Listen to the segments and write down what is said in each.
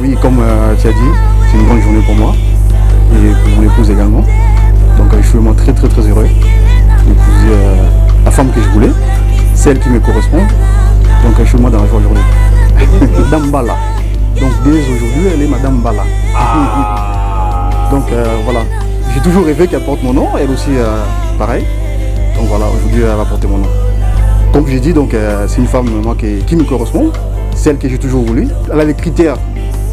Oui, comme tu as dit, c'est une grande journée pour moi et pour mon épouse également. Donc je suis vraiment très heureux d'épouser la femme que je voulais, celle qui me correspond. Donc je suis vraiment dans la joie aujourd'hui. Madame Bala. Donc dès aujourd'hui, elle est Madame Bala. Donc voilà, j'ai toujours rêvé qu'elle porte mon nom, elle aussi pareil. Donc voilà, aujourd'hui elle va porter mon nom. Comme j'ai dit, donc c'est une femme moi, qui me correspond, celle que j'ai toujours voulu. Elle a les critères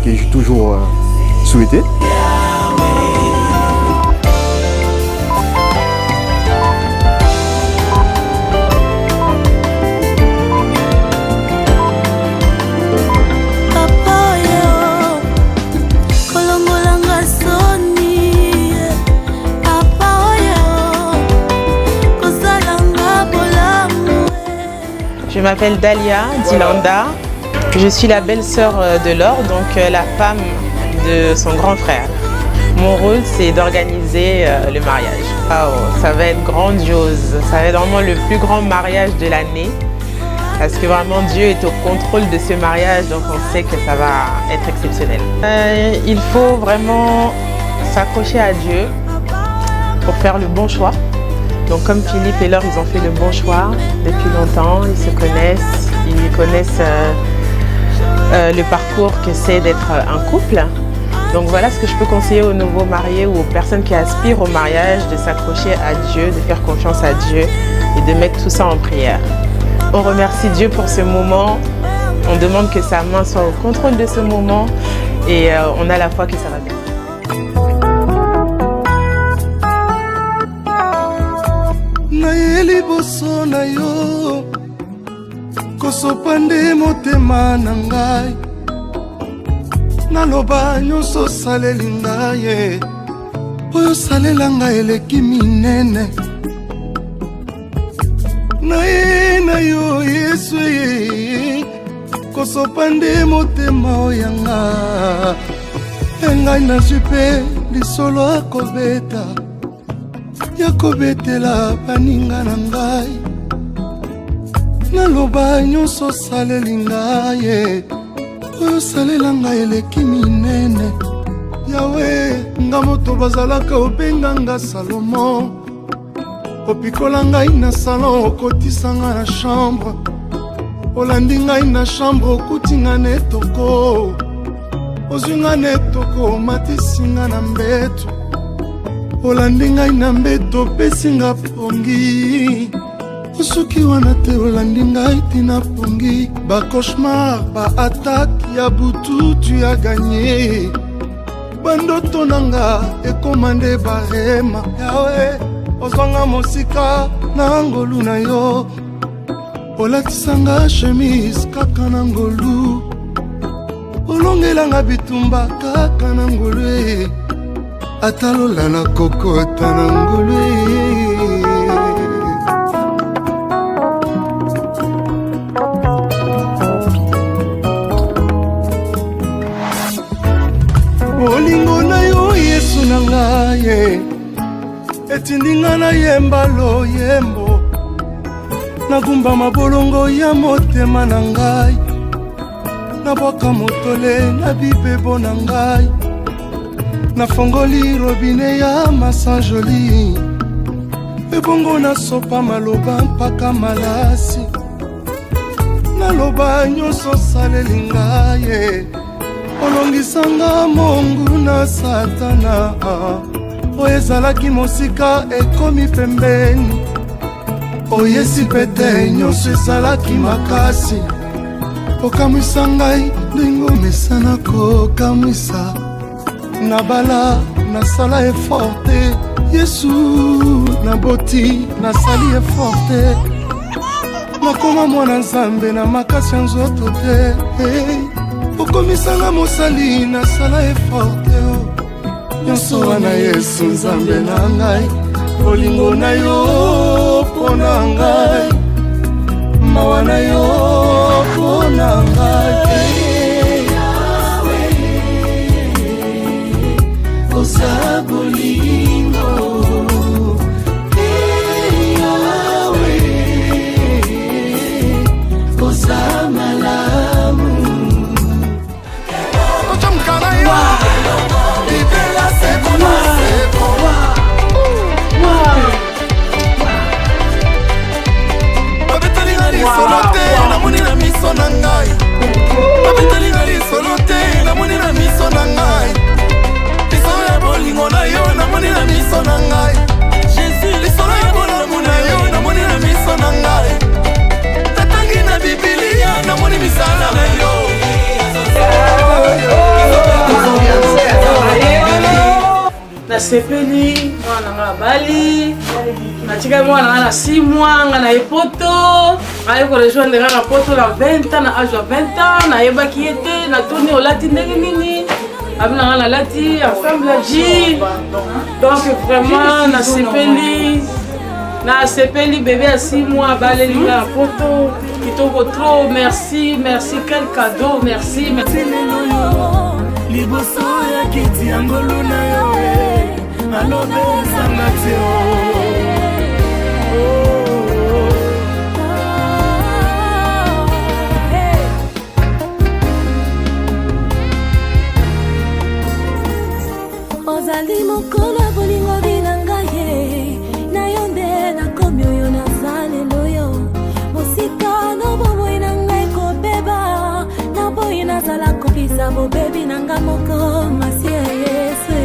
que j'ai toujours souhaité. Je m'appelle Dalia Dilanda, je suis la belle-sœur de Laure, donc la femme de son grand frère. Mon rôle, c'est d'organiser le mariage. Oh, ça va être grandiose, ça va être vraiment le plus grand mariage de l'année, parce que vraiment Dieu est au contrôle de ce mariage, donc on sait que ça va être exceptionnel. Il faut vraiment s'accrocher à Dieu pour faire le bon choix. Donc comme Philippe et Laure, ils ont fait le bon choix depuis longtemps, ils se connaissent, ils connaissent le parcours que c'est d'être un couple. Donc voilà ce que je peux conseiller aux nouveaux mariés ou aux personnes qui aspirent au mariage, de s'accrocher à Dieu, de faire confiance à Dieu et de mettre tout ça en prière. On remercie Dieu pour ce moment, on demande que sa main soit au contrôle de ce moment et on a la foi que ça va bien. Liboso na yo kosopande motema na ngai naloba nyonso saleli ngai oyo salela ngai eleki minene na yo Yesu kosopande motema oyanga engai nazwi mpe lisolo akobeta yakobetela baninga na ngai naloba nyonso saleli ngai oyo salela ngai eleki minene yawe nga moto bazalaka obenganga Salomo opikola ngai na salon okotisa nga na chambre olandi ngai na chambre okuti nga na etoko ozwi nga na etoko omatisi nga na mbeto olandi ngai na mbeto opesi nga pongi osoki wana te olandi ngai tina pongi bacauchemar baatake ya butu tu ya ganye bandoto nanga ekoma nde barema yawe ozwanga mosika na ngolu na yo olatisanga chemise kaka na ngolu olongelanga bitumba kaka na ngolu atalola na kokota na ngolu olingo na yo Yesu na ngai etindinga na yemba loyembo nagumba mabolongo ya motema na ngai nabwaka motole na bibebo na ngai nafongoli robine ya masanjoli ebongo nasopa maloba mpaka malasi naloba nyonso saleli ngai olongisanga mongu na satana oyo ezalaki mosika ekomi pembeni oyesi pete nyonso ezalaki makasi okamwisa ngai ndenge omesana kokamwisa nabala nasala effort te Yesu naboti nasali effort te nakoma mwana nzambe na makasi ya nzoto te okomisanga mosali nasala effort te nyonso wana Yesu nzambe na ngai olingo na yo mpo na ngai mawa na yo mpo na ngai osa bolingo yawe osa malamu nasepeli mwana nga bali natika mwana nga na 6 mois nga na epoto aye ko rejoindre nga na poto na 20 ans na âge ya 20 ans nayebaki ye te natuni olati ndenge nini abina nga nalati ensemble ya ji donc vraiment nasepeli bébé ya 6 mois baleli nga na poto kitoko trop merci quel cadeau merci liboso ya kiti ya ngolu na yo alobesanga te ozali mokolo bolingo bina ngai na yo nde nakomi oyo naza lelo yo mosika no bomoi na ngai kobeba naboyi nazala kopesa bobebi na nga moko masi ya yesu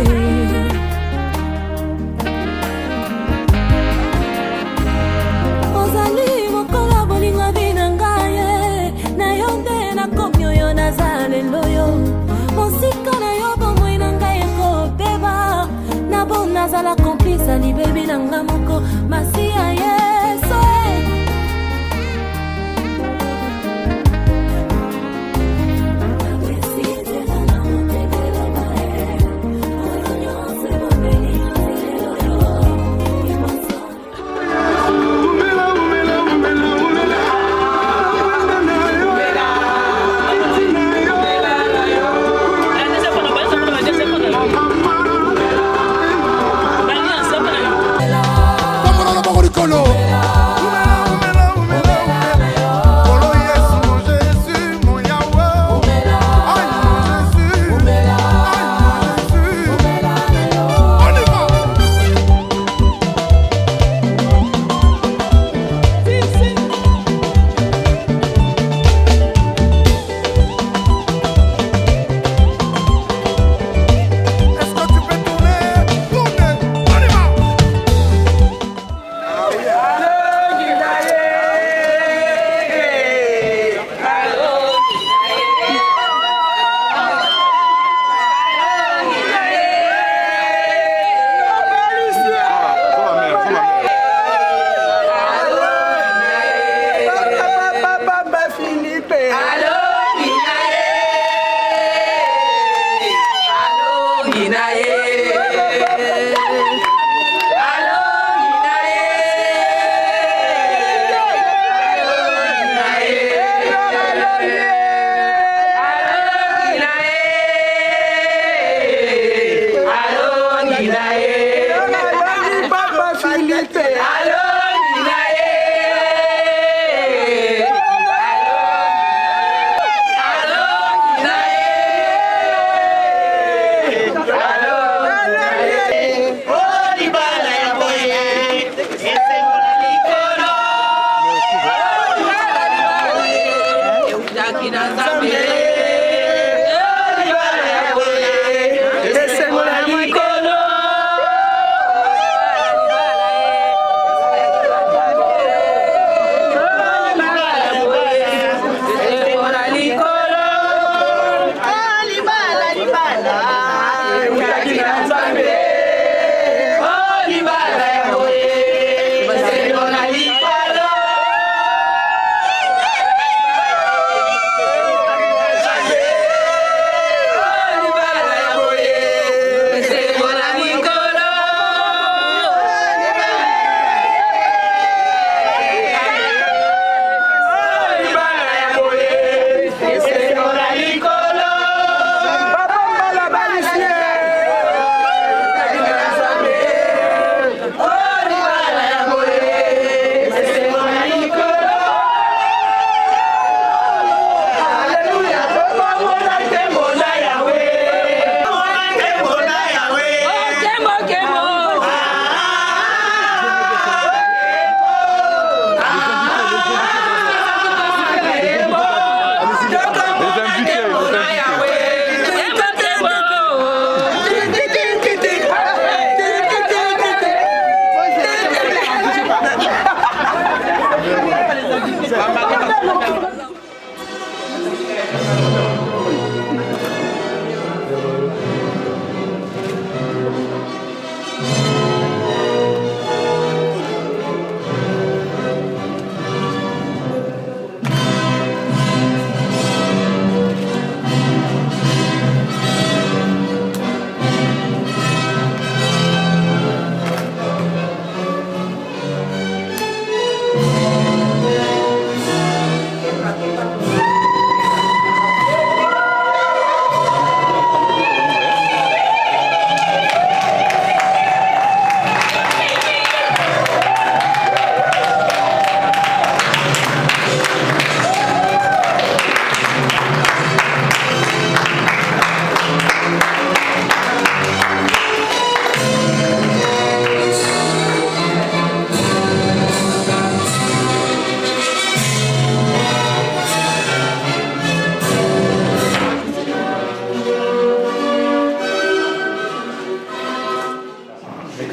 ozali mokolo bolingo bina ngai na yo nde nakomi oyo naza lelo yo mosika na yo bomoi na ngai kobeba nabo nazala komplisa libebi na nga moko masi ya yesu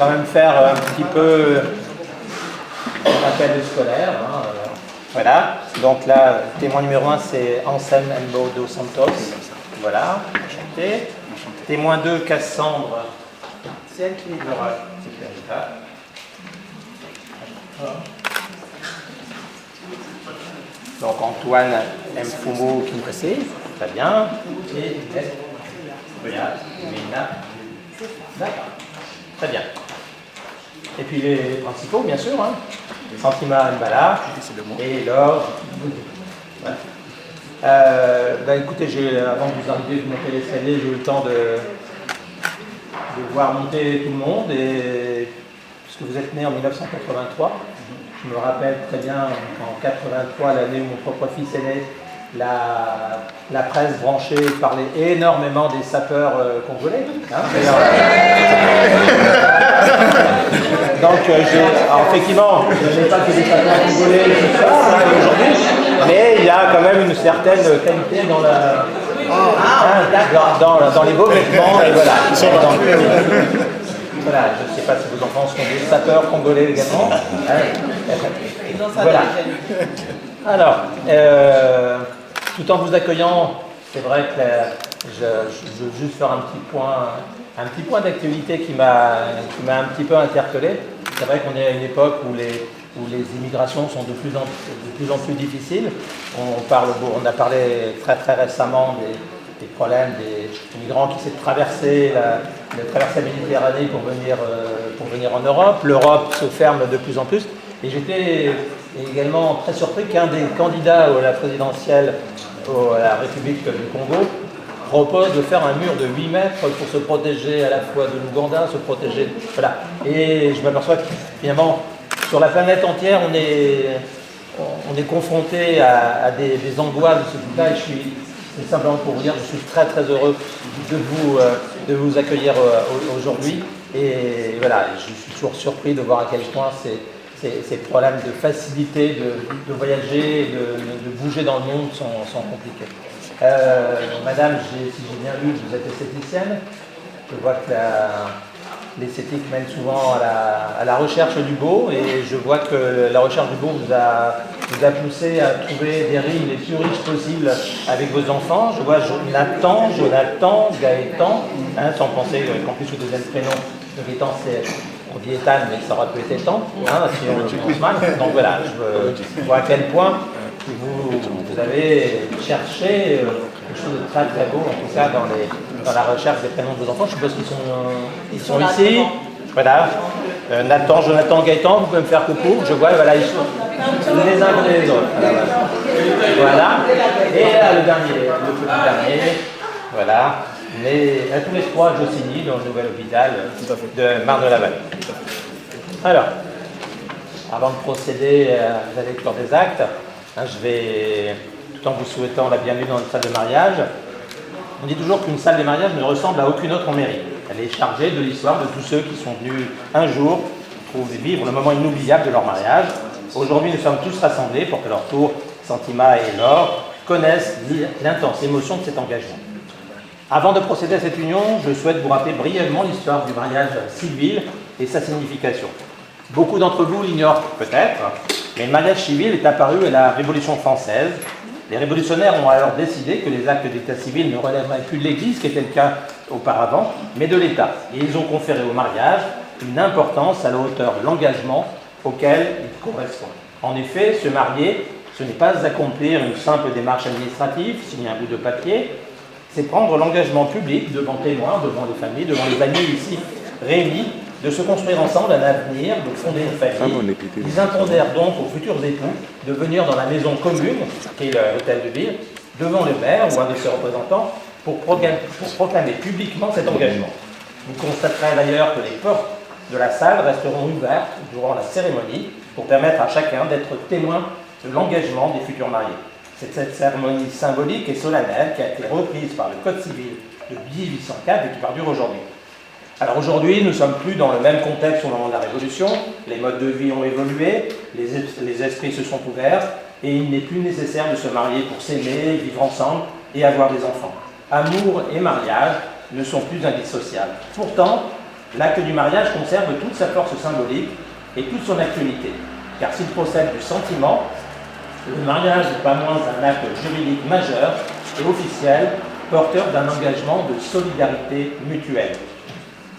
quand même faire un petit peu un appel scolaire. Hein, voilà. Donc là, témoin numéro 1, c'est Anselme Mbo dos Santos. Voilà, enchanté. Témoin 2, Cassandre. C'est elle qui l'aura. Donc Antoine Mfumo Kintressé, très bien. Et voilà, Mina. D'accord. Très bien. Et puis les principaux, bien sûr, hein. Santima Mbala et Laure. Voilà. Écoutez, avant que vous arriviez, vous montez l'escalier, j'ai eu le temps de voir monter tout le monde, et puisque vous êtes né en 1983, je me rappelle très bien qu'en 83, l'année où mon propre fils est né, la presse branchée parlait énormément des sapeurs congolais. Hein, donc, alors, effectivement, je ne sais pas que des sapeurs congolais tout ça aujourd'hui, mais il y a quand même une certaine qualité dans dans les beaux vêtements. Et voilà. Voilà, je ne sais pas si vos enfants sont des sapeurs congolais également. Voilà. Alors, tout en vous accueillant, c'est vrai que je veux juste faire un petit point d'actualité qui m'a un petit peu interpellé. C'est vrai qu'on est à une époque où les immigrations sont de plus en plus difficiles. On a parlé très très récemment des problèmes des migrants qui essaient de traverser la Méditerranée pour venir en Europe. L'Europe se ferme de plus en plus. Et j'étais également très surpris qu'un des candidats à la présidentielle à la République du Congo propose de faire un mur de 8 mètres pour se protéger à la fois de l'Ouganda, se protéger... Voilà. Et je m'aperçois que finalement, sur la planète entière, on est confronté à des angoisses de ce type-là, et c'est simplement pour vous dire, je suis très très heureux de vous accueillir aujourd'hui. Et voilà, je suis toujours surpris de voir à quel point ces problèmes de facilité de voyager, de bouger dans le monde sont compliqués. Madame, si j'ai bien lu, vous êtes esthéticienne. Je vois que l'esthétique mène souvent à la recherche du beau, et je vois que la recherche du beau vous a poussé à trouver des rimes les plus riches possibles avec vos enfants. Je vois Jonathan, Gaëtan, hein, sans penser qu'en plus le deuxième prénom de Gaëtan, on dit Ethan, mais ça aurait pu être Ethan, hein, si on pense mal. Donc voilà, je vois à quel point vous avez cherché quelque chose de très très beau, en tout cas dans la recherche des prénoms de vos enfants. Je suppose qu'ils sont ici. Voilà. Nathan, Jonathan, Gaëtan, vous pouvez me faire coucou. Je vois, voilà, ils sont les uns et les autres. Voilà. Et là, le petit dernier. Voilà. Mais tous les trois, Jossigny, dans le nouvel hôpital de Marne-la-Vallée. Alors, avant de procéder à la lecture des actes, je vais, tout en vous souhaitant la bienvenue dans une salle de mariage, on dit toujours qu'une salle de mariage ne ressemble à aucune autre en mairie. Elle est chargée de l'histoire de tous ceux qui sont venus un jour pour vivre le moment inoubliable de leur mariage. Aujourd'hui, nous sommes tous rassemblés pour que leur tour, Santima et Laure, connaissent l'intense émotion de cet engagement. Avant de procéder à cette union, je souhaite vous rappeler brièvement l'histoire du mariage civil et sa signification. Beaucoup d'entre vous l'ignorent peut-être, mais le mariage civil est apparu à la Révolution française. Les révolutionnaires ont alors décidé que les actes d'état civil ne relèveraient plus de l'Église, ce qui était le cas auparavant, mais de l'État. Et ils ont conféré au mariage une importance à la hauteur de l'engagement auquel il correspond. En effet, se marier, ce n'est pas accomplir une simple démarche administrative, signer un bout de papier, c'est prendre l'engagement public devant témoins, devant les familles, devant les amis ici réunis, de se construire ensemble un avenir, de fonder une famille. Ils imposèrent donc aux futurs époux de venir dans la maison commune, qui est l'hôtel de ville, devant le maire ou un de ses représentants, pour proclamer publiquement cet engagement. Vous constaterez d'ailleurs que les portes de la salle resteront ouvertes durant la cérémonie pour permettre à chacun d'être témoin de l'engagement des futurs mariés. C'est cette cérémonie symbolique et solennelle qui a été reprise par le Code civil de 1804 et qui perdure aujourd'hui. Alors aujourd'hui, nous ne sommes plus dans le même contexte au moment de la Révolution, les modes de vie ont évolué, les esprits se sont ouverts, et il n'est plus nécessaire de se marier pour s'aimer, vivre ensemble et avoir des enfants. Amour et mariage ne sont plus indissociables. Pourtant, L'acte du mariage conserve toute sa force symbolique et toute son actualité, car s'il procède du sentiment, le mariage n'est pas moins un acte juridique majeur et officiel, porteur d'un engagement de solidarité mutuelle.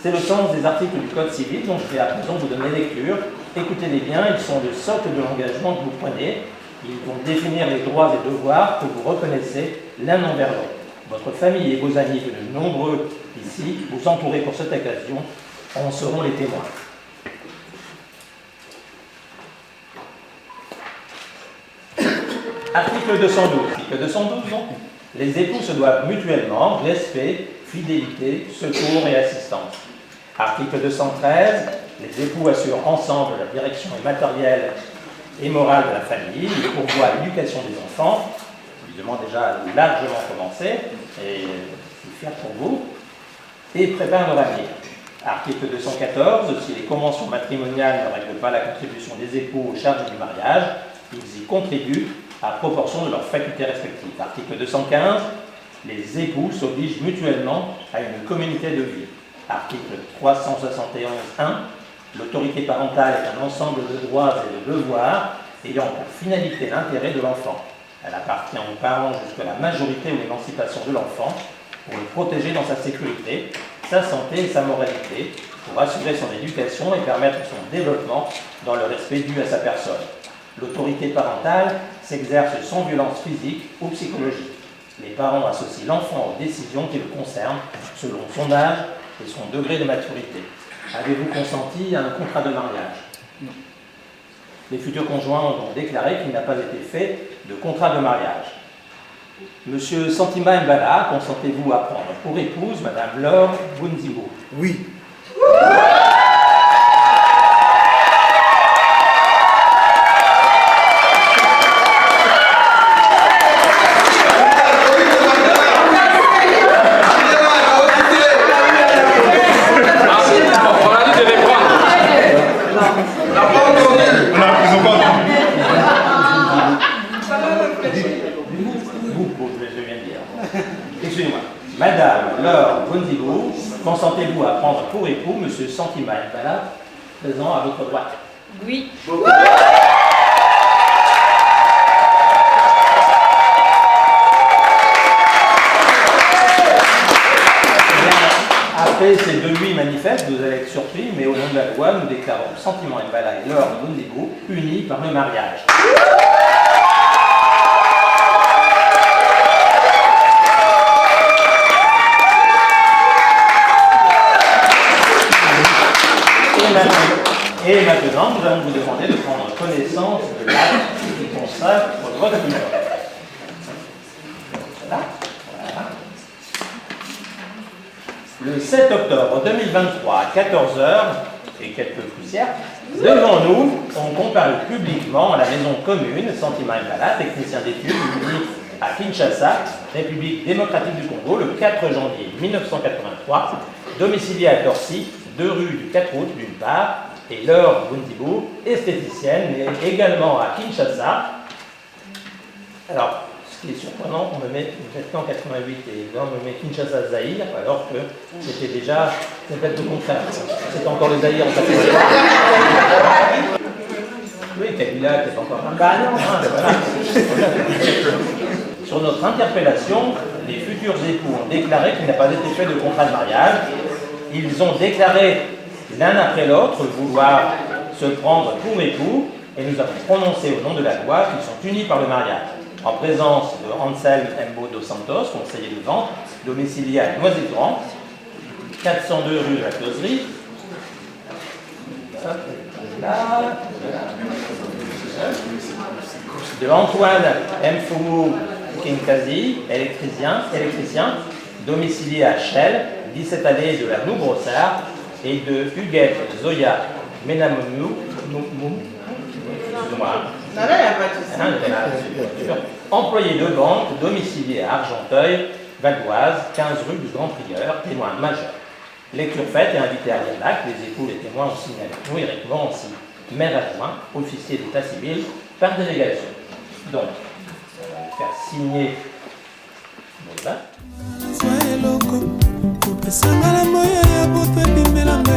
C'est le sens des articles du Code civil dont je vais à présent vous donner lecture. Écoutez-les bien, ils sont le socle de l'engagement que vous prenez. Ils vont définir les droits et devoirs que vous reconnaissez l'un envers l'autre. Votre famille et vos amis, de nombreux ici, vous entourez pour cette occasion, en seront les témoins. Article 212. Article 212, donc. Les époux se doivent mutuellement respect, fidélité, secours et assistance. Article 213. Les époux assurent ensemble la direction matérielle et morale de la famille, ils pourvoient l'éducation des enfants, évidemment déjà largement commencé, et c'est fier pour vous, et préparent leur avenir. Article 214. Si les conventions matrimoniales ne règlent pas la contribution des époux aux charges du mariage, ils y contribuent à proportion de leurs facultés respectives. Article 215. Les époux s'obligent mutuellement à une communauté de vie. Article 371.1. L'autorité parentale est un ensemble de droits et de devoirs ayant pour finalité l'intérêt de l'enfant. Elle appartient aux parents jusqu'à la majorité ou l'émancipation de l'enfant pour le protéger dans sa sécurité, sa santé et sa moralité, pour assurer son éducation et permettre son développement dans le respect dû à sa personne. L'autorité parentale s'exerce sans violence physique ou psychologique. Les parents associent l'enfant aux décisions qui le concernent selon son âge et son degré de maturité. Avez-vous consenti à un contrat de mariage? Non. Les futurs conjoints ont déclaré qu'il n'a pas été fait de contrat de mariage. Monsieur Santima Mbala, consentez-vous à prendre pour épouse Madame Laure Bunzibo? Oui. Madame Laure Bunzibo, consentez-vous à prendre pour époux Monsieur Santima Mbala, présent à votre droite? Oui. Après ces deux oui manifestes, vous allez être surpris, mais au nom de la loi, nous déclarons Santima Mbala et Laure Bunzibo unis par le mariage. Et maintenant, nous allons vous demander de prendre connaissance de l'acte qui consacre votre union. Voilà. Le 7 octobre 2023 à 14h et quelques poussières, devant nous, on comparu publiquement à la maison commune Santima Mbala, technicien d'études unique à Kinshasa, République démocratique du Congo, le 4 janvier 1983, domicilié à Torcy, 2 rue du 4 août d'une part, et Laure Bunzibo, esthéticienne, née également à Kinshasa. Alors, ce qui est surprenant, on me met, vous êtes en 88 et là on me met Kinshasa Zaïre, alors que c'était déjà peut-être le contraire. C'est encore le Zaïre en 88. Oui, Kabila, c'est encore un banon. Sur notre interpellation, les futurs époux ont déclaré qu'il n'a pas été fait de contrat de mariage. Ils ont déclaré l'un après l'autre vouloir se prendre pour époux et nous avons prononcé au nom de la loi qu'ils sont unis par le mariage. En présence de Anselme Mbo dos Santos, conseiller de vente, domicilié à Noisy-Grand, 402 rue de la Closerie. De Antoine Mfumu Kinkazi, électricien, domicilié à Chelles, 17 allées de la Noubrossard, et de Huguette Zoya Menamou, employé de banque, domicilié à Argenteuil, Valdoise, 15 rue du Grand Prieur, témoin majeur. Lecture faite et invité à lire l'acte, les époux, les témoins ont signé avec nous, Eric Morancy, maire adjoint, officier d'état civil, par délégation. Donc, on va faire signer. Voilà. kopesanga la moya ya boto ebimelanga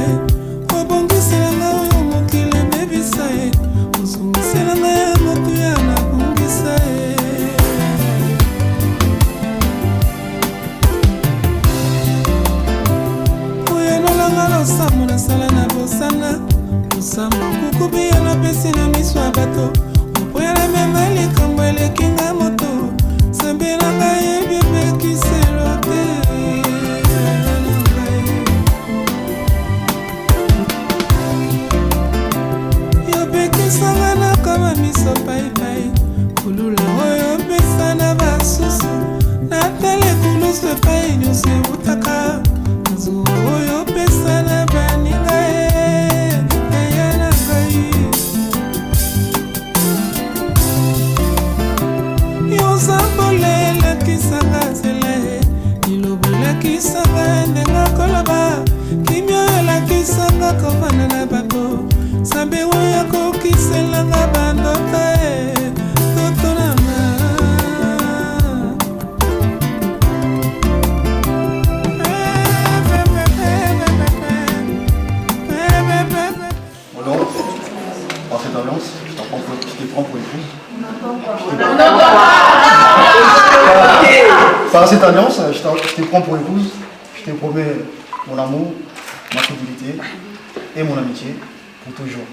nga losambo nasala na bosanga losambo kukubi ya napesi na miso ya bato opoyala mema likambo eleki nga moto sambe na ngai yebi epekiselo te yopekisanga na kama miso paipai kulula oyo pesa na basusu natala ekulusu epai nyonso ebutaka nazuwa oyo pesa na baninga eya na ngai yozambola elakisanga nzela lilobo elakisanga ndenga koloba kimio elakisanga kovanda na bato sambe oyo akokiselanga bandota totonanga Bon, dans cette ambiance, je te prends pour une fille. Par cette alliance, je te prends pour épouse, je te promets mon amour, ma fidélité et mon amitié pour toujours.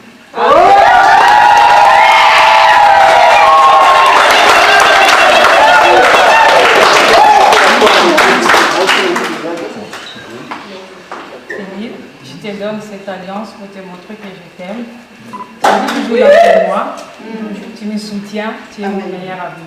Je te donne cette alliance pour te montrer que je t'aime. Tu es toujours là pour moi. Tu me soutiens. Tu es mon meilleur ami.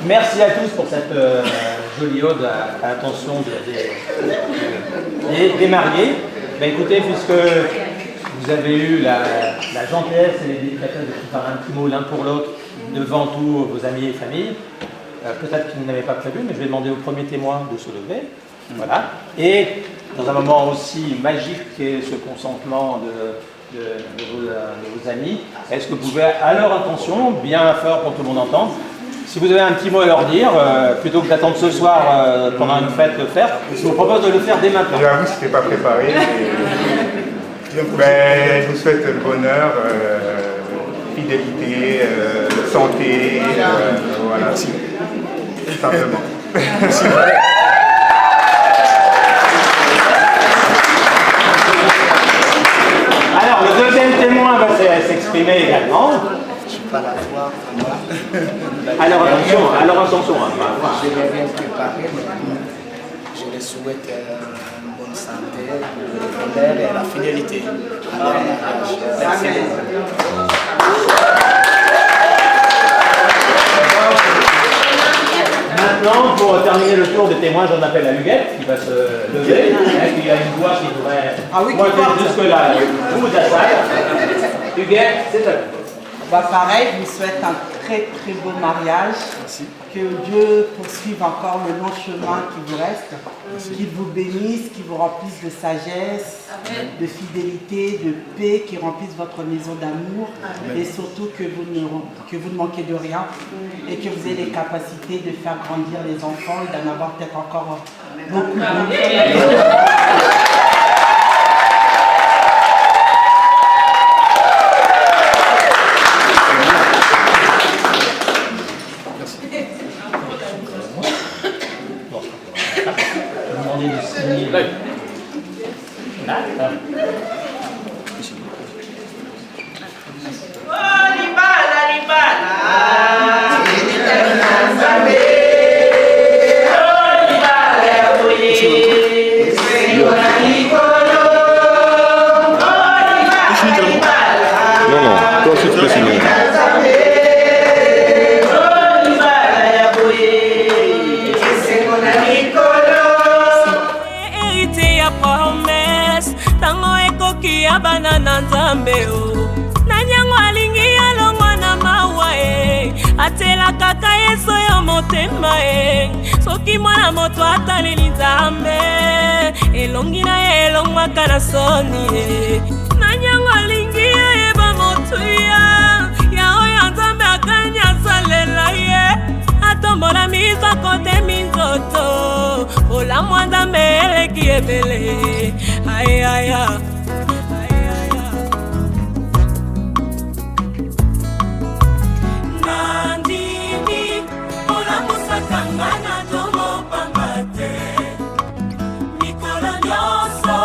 Merci à tous pour cette jolie ode à l'intention des mariés. Ben écoutez, puisque vous avez eu la gentillesse et les délicatesses de faire un petit mot l'un pour l'autre devant tous vos amis et familles, peut-être qu'ils n'avaient pas prévu, mais je vais demander au premier témoin de se lever. Voilà. Et dans un moment aussi magique qu'est ce consentement de vos amis, est-ce que vous pouvez, à leur intention, bien fort pour que tout le monde entende, si vous avez un petit mot à leur dire, plutôt que d'attendre ce soir pendant une fête le faire, je vous propose de le faire dès maintenant. J'avoue, ce n'était pas préparé. Mais je vous souhaite le bonheur, fidélité, santé, voilà. Merci. Simplement. Merci. Alors, le deuxième témoin va s'exprimer également. Je ne suis pas la voir, Alors attention, je n'ai rien préparé, mais je les souhaite une bonne santé, le bonheur et la fidélité à leur mariage. Merci beaucoup. Maintenant, pour terminer le tour des témoins, j'en appelle à Huguette qui va se lever. Il y a une voix qui devrait pointer jusque-là. Vous, Dassal. Huguette, c'est à vous. Bah pareil, je vous souhaite un très très beau mariage. Merci. Que Dieu poursuive encore le long chemin qui vous reste. Qu'il vous bénisse, qu'il vous remplisse de sagesse, de fidélité, de paix, qu'il remplisse votre maison d'amour. Et surtout que vous ne manquez de rien. Et que vous ayez les capacités de faire grandir les enfants et d'en avoir peut-être encore beaucoup d'autres. continue. Hérité ya promesse tango ekoki ya bana na nzambe o nanyango alingi alongwa na mawa e atela kaka yeso yo motema e soki mwana moto ataleli nzambe elongi na ye elongwaka na soni e nanyango alingi ayeba motuya ya oyo nzambe akani asalela ye atombola miso kote minzoto olamwa nzambe eleki ebele ayaya nandini olamusaka nga na tomopamba te mikolo nyonso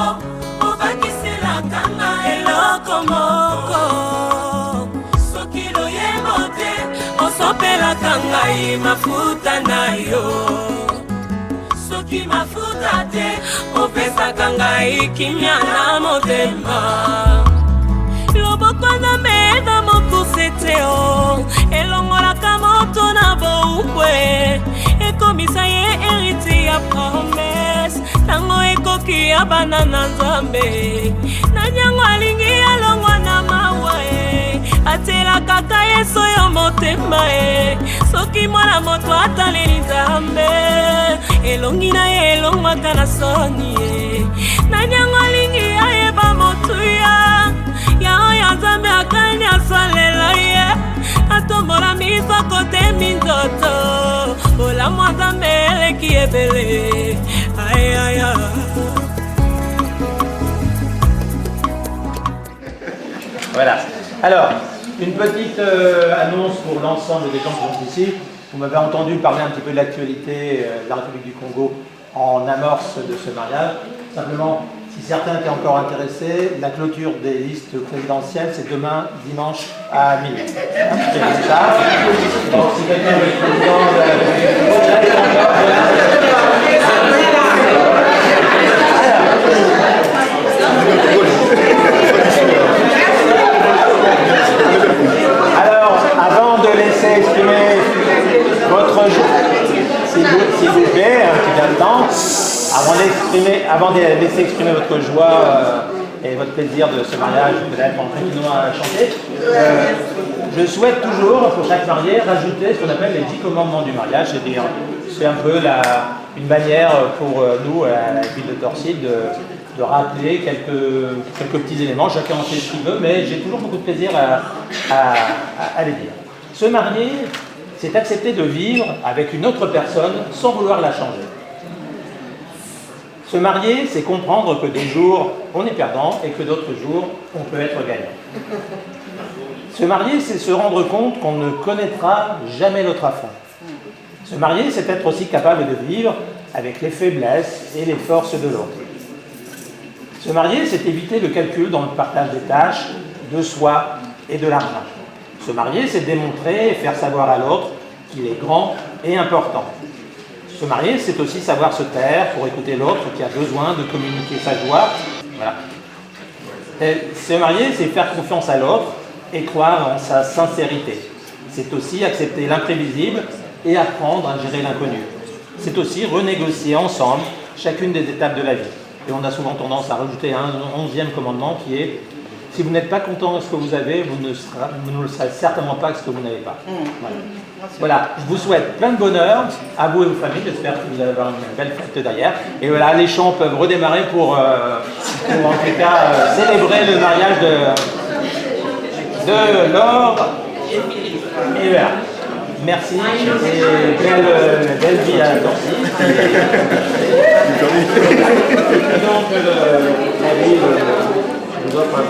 obakiselaka nga eloko moko soki loyembo te osopelaka ngai mafuta na yo soki mafuta te opesaka ngai kimia na motema loboko nzambe eza mokuse te o elongolaka moto na boubwe ekomisa ye héritier ya promesse ntango ekoki ya bana na nzambe nanyango alingi alongwa na mawa e atelaka kaka yeso yo motema e soki mwana moto ataleli nzambe elongi na ye elongwaka na soni e nanyango alingi ayeba motuya ya oyo nzambe akani asalela ye atombola miso kote minzoto olamwa nzambe eleki ebele ayaya. Voilà. Alors, une petite annonce pour l'ensemble des gens qui sont ici. Vous m'avez entendu parler un petit peu de l'actualité de la République du Congo en amorce de ce mariage. Simplement, si certains étaient encore intéressés, la clôture des listes présidentielles, c'est demain, dimanche, à minuit. C'est comme ça. Donc, si quelqu'un veut être président de la Alors, avant de laisser exprimer votre s'il vous plaît, un petit instant, avant de laisser exprimer votre joie et votre plaisir de ce mariage, peut-être en continuant à chanter, je souhaite toujours, pour chaque marié, rajouter ce qu'on appelle les 10 commandements du mariage, c'est-à-dire, c'est un peu une manière pour nous, à la ville de Torcy, de rappeler quelques petits éléments. Chacun en fait ce qu'il veut, mais j'ai toujours beaucoup de plaisir à les dire. Se marier, c'est accepter de vivre avec une autre personne sans vouloir la changer. Se marier, c'est comprendre que des jours, on est perdant et que d'autres jours, on peut être gagnant. Se marier, c'est se rendre compte qu'on ne connaîtra jamais l'autre à fond. Se marier, c'est être aussi capable de vivre avec les faiblesses et les forces de l'autre. Se marier, c'est éviter le calcul dans le partage des tâches, de soi et de l'argent. Se marier, c'est démontrer et faire savoir à l'autre qu'il est grand et important. Se marier, c'est aussi savoir se taire pour écouter l'autre qui a besoin de communiquer sa joie. Voilà. Et se marier, c'est faire confiance à l'autre et croire en sa sincérité. C'est aussi accepter l'imprévisible et apprendre à gérer l'inconnu. C'est aussi renégocier ensemble chacune des étapes de la vie. Et on a souvent tendance à rajouter un 11e commandement qui est si vous n'êtes pas content de ce que vous avez, vous ne le serez certainement pas de ce que vous n'avez pas. Voilà, je vous souhaite plein de bonheur à vous et vos familles. J'espère que vous allez avoir une belle fête derrière. Et voilà, les chants peuvent redémarrer pour en tout cas célébrer le mariage de Laure et voilà. Merci et belle vie à Torcy. Donc la ville vous offre un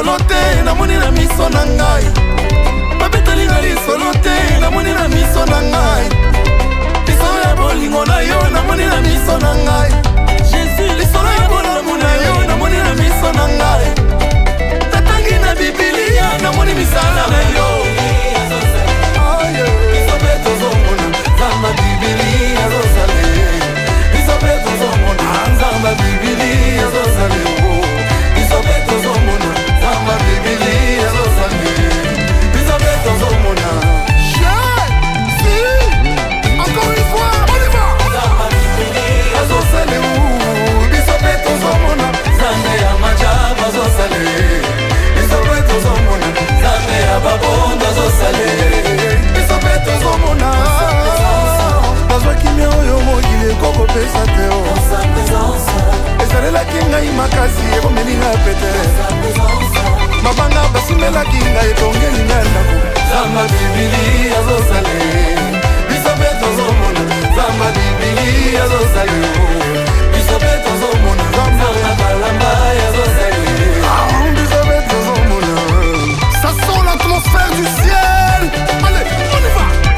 lisolo te namoni na miso na ngai babetalinga lisolo te namoni na miso na ngai lisolo ya bolingo na yo namoni na miso na ngai lisolo ya bolamu na yo namoni na miso na ngai tatangi na bibilia namoni misala na yo biso mpe tozomona nzamba bibili azosale biso mpe tozomona nzamba bibili azosale biso mpe tozomona nzamba bibili azosale biso mpe tozomona encore une fois on y va nzamba bibili azosale biso mpe tozomona nzambe ya majaba azosale biso mpe tozomona nzambe ya babondo azosale biso mpe tozomona nazwaki mia oyo mokili ekokopesa te esalelaki ngai makasi ekomelinga pete mabanga basimelaki ngai etongeli ngai ndako zamba bibili azosale biso mpe tozomona zamba bibili azosale biso mpe tozomona zamba balamba azosale biso mpe tozomona ça sent l'atmosphère du ciel allez on y va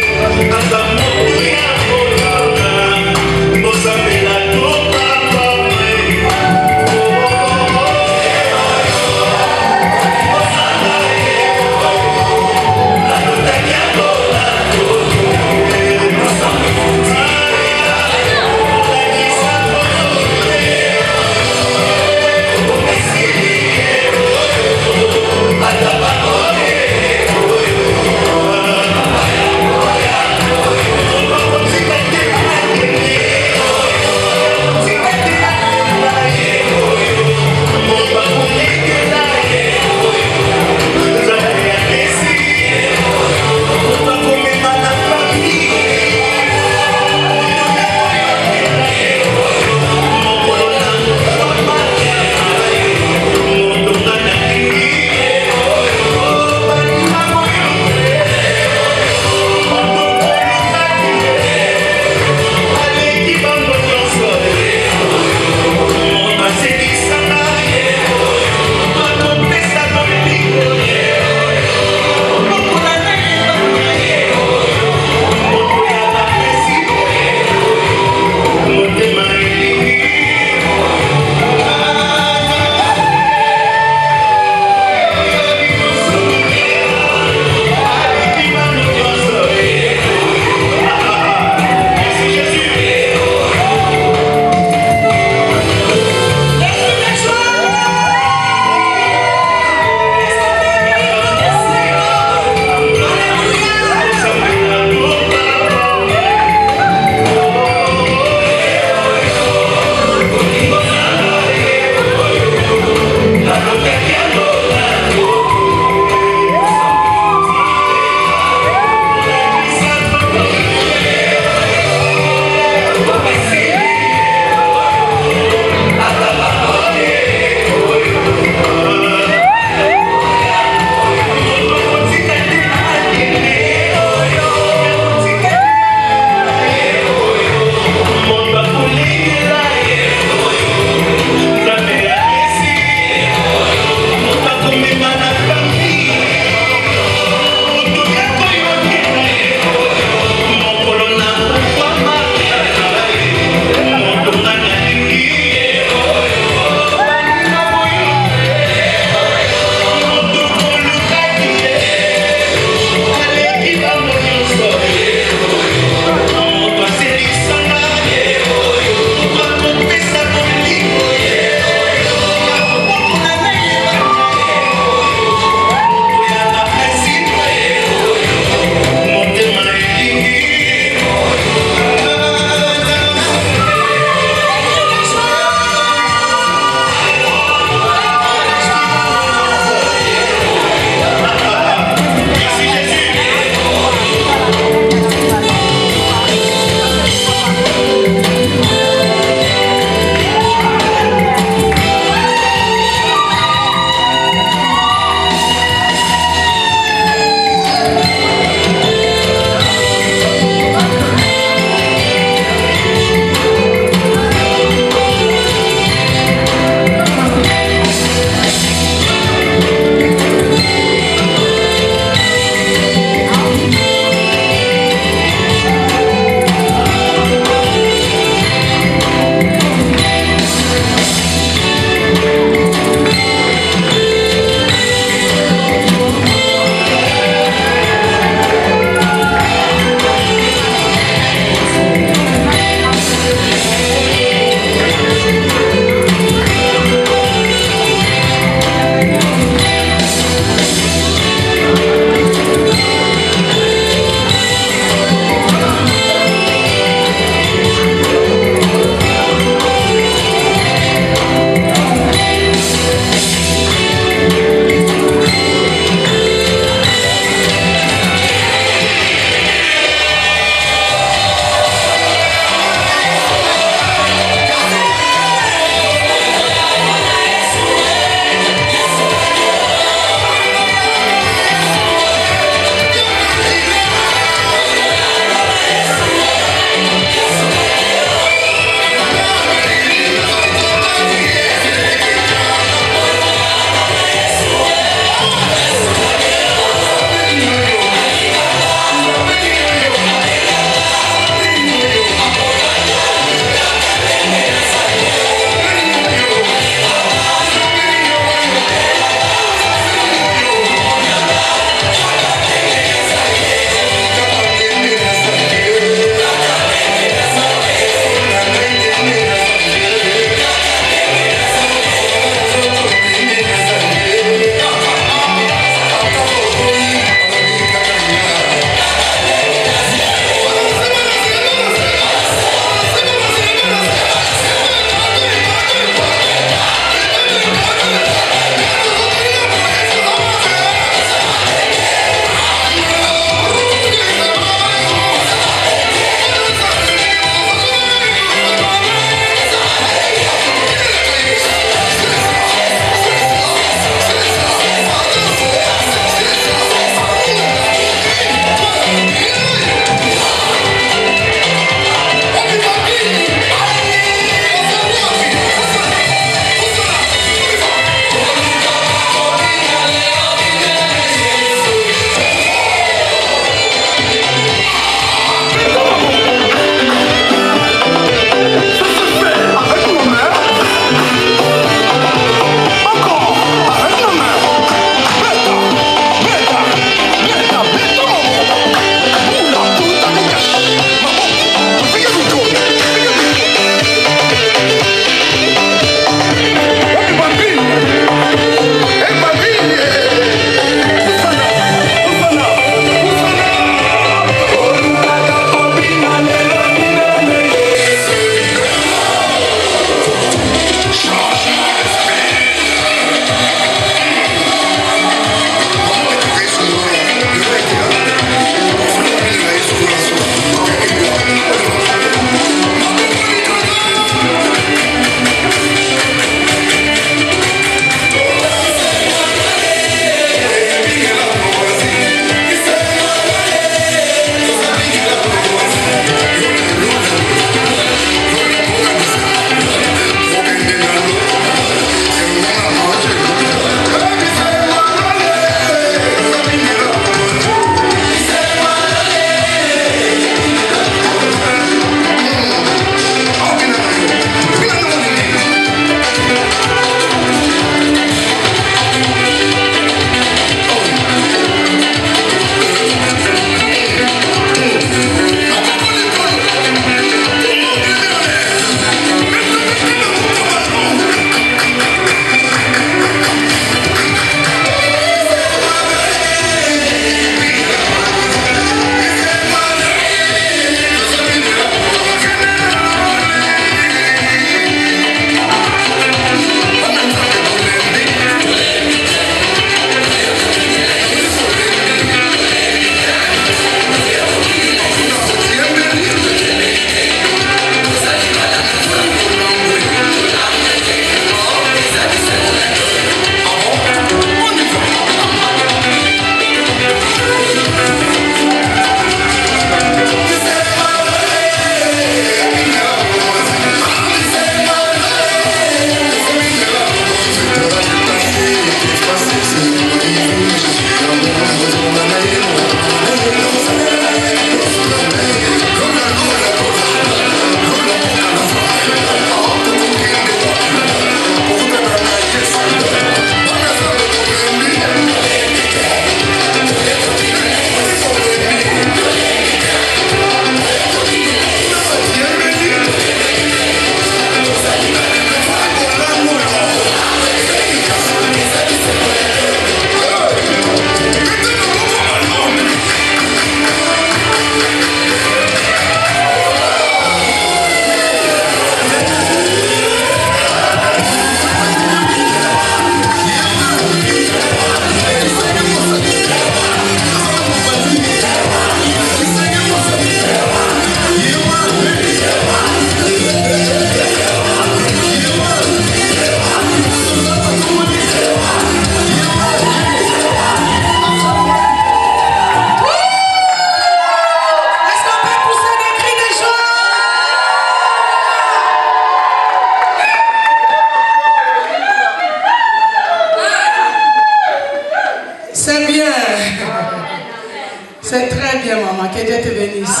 C'est très bien, maman. Que Dieu te bénisse.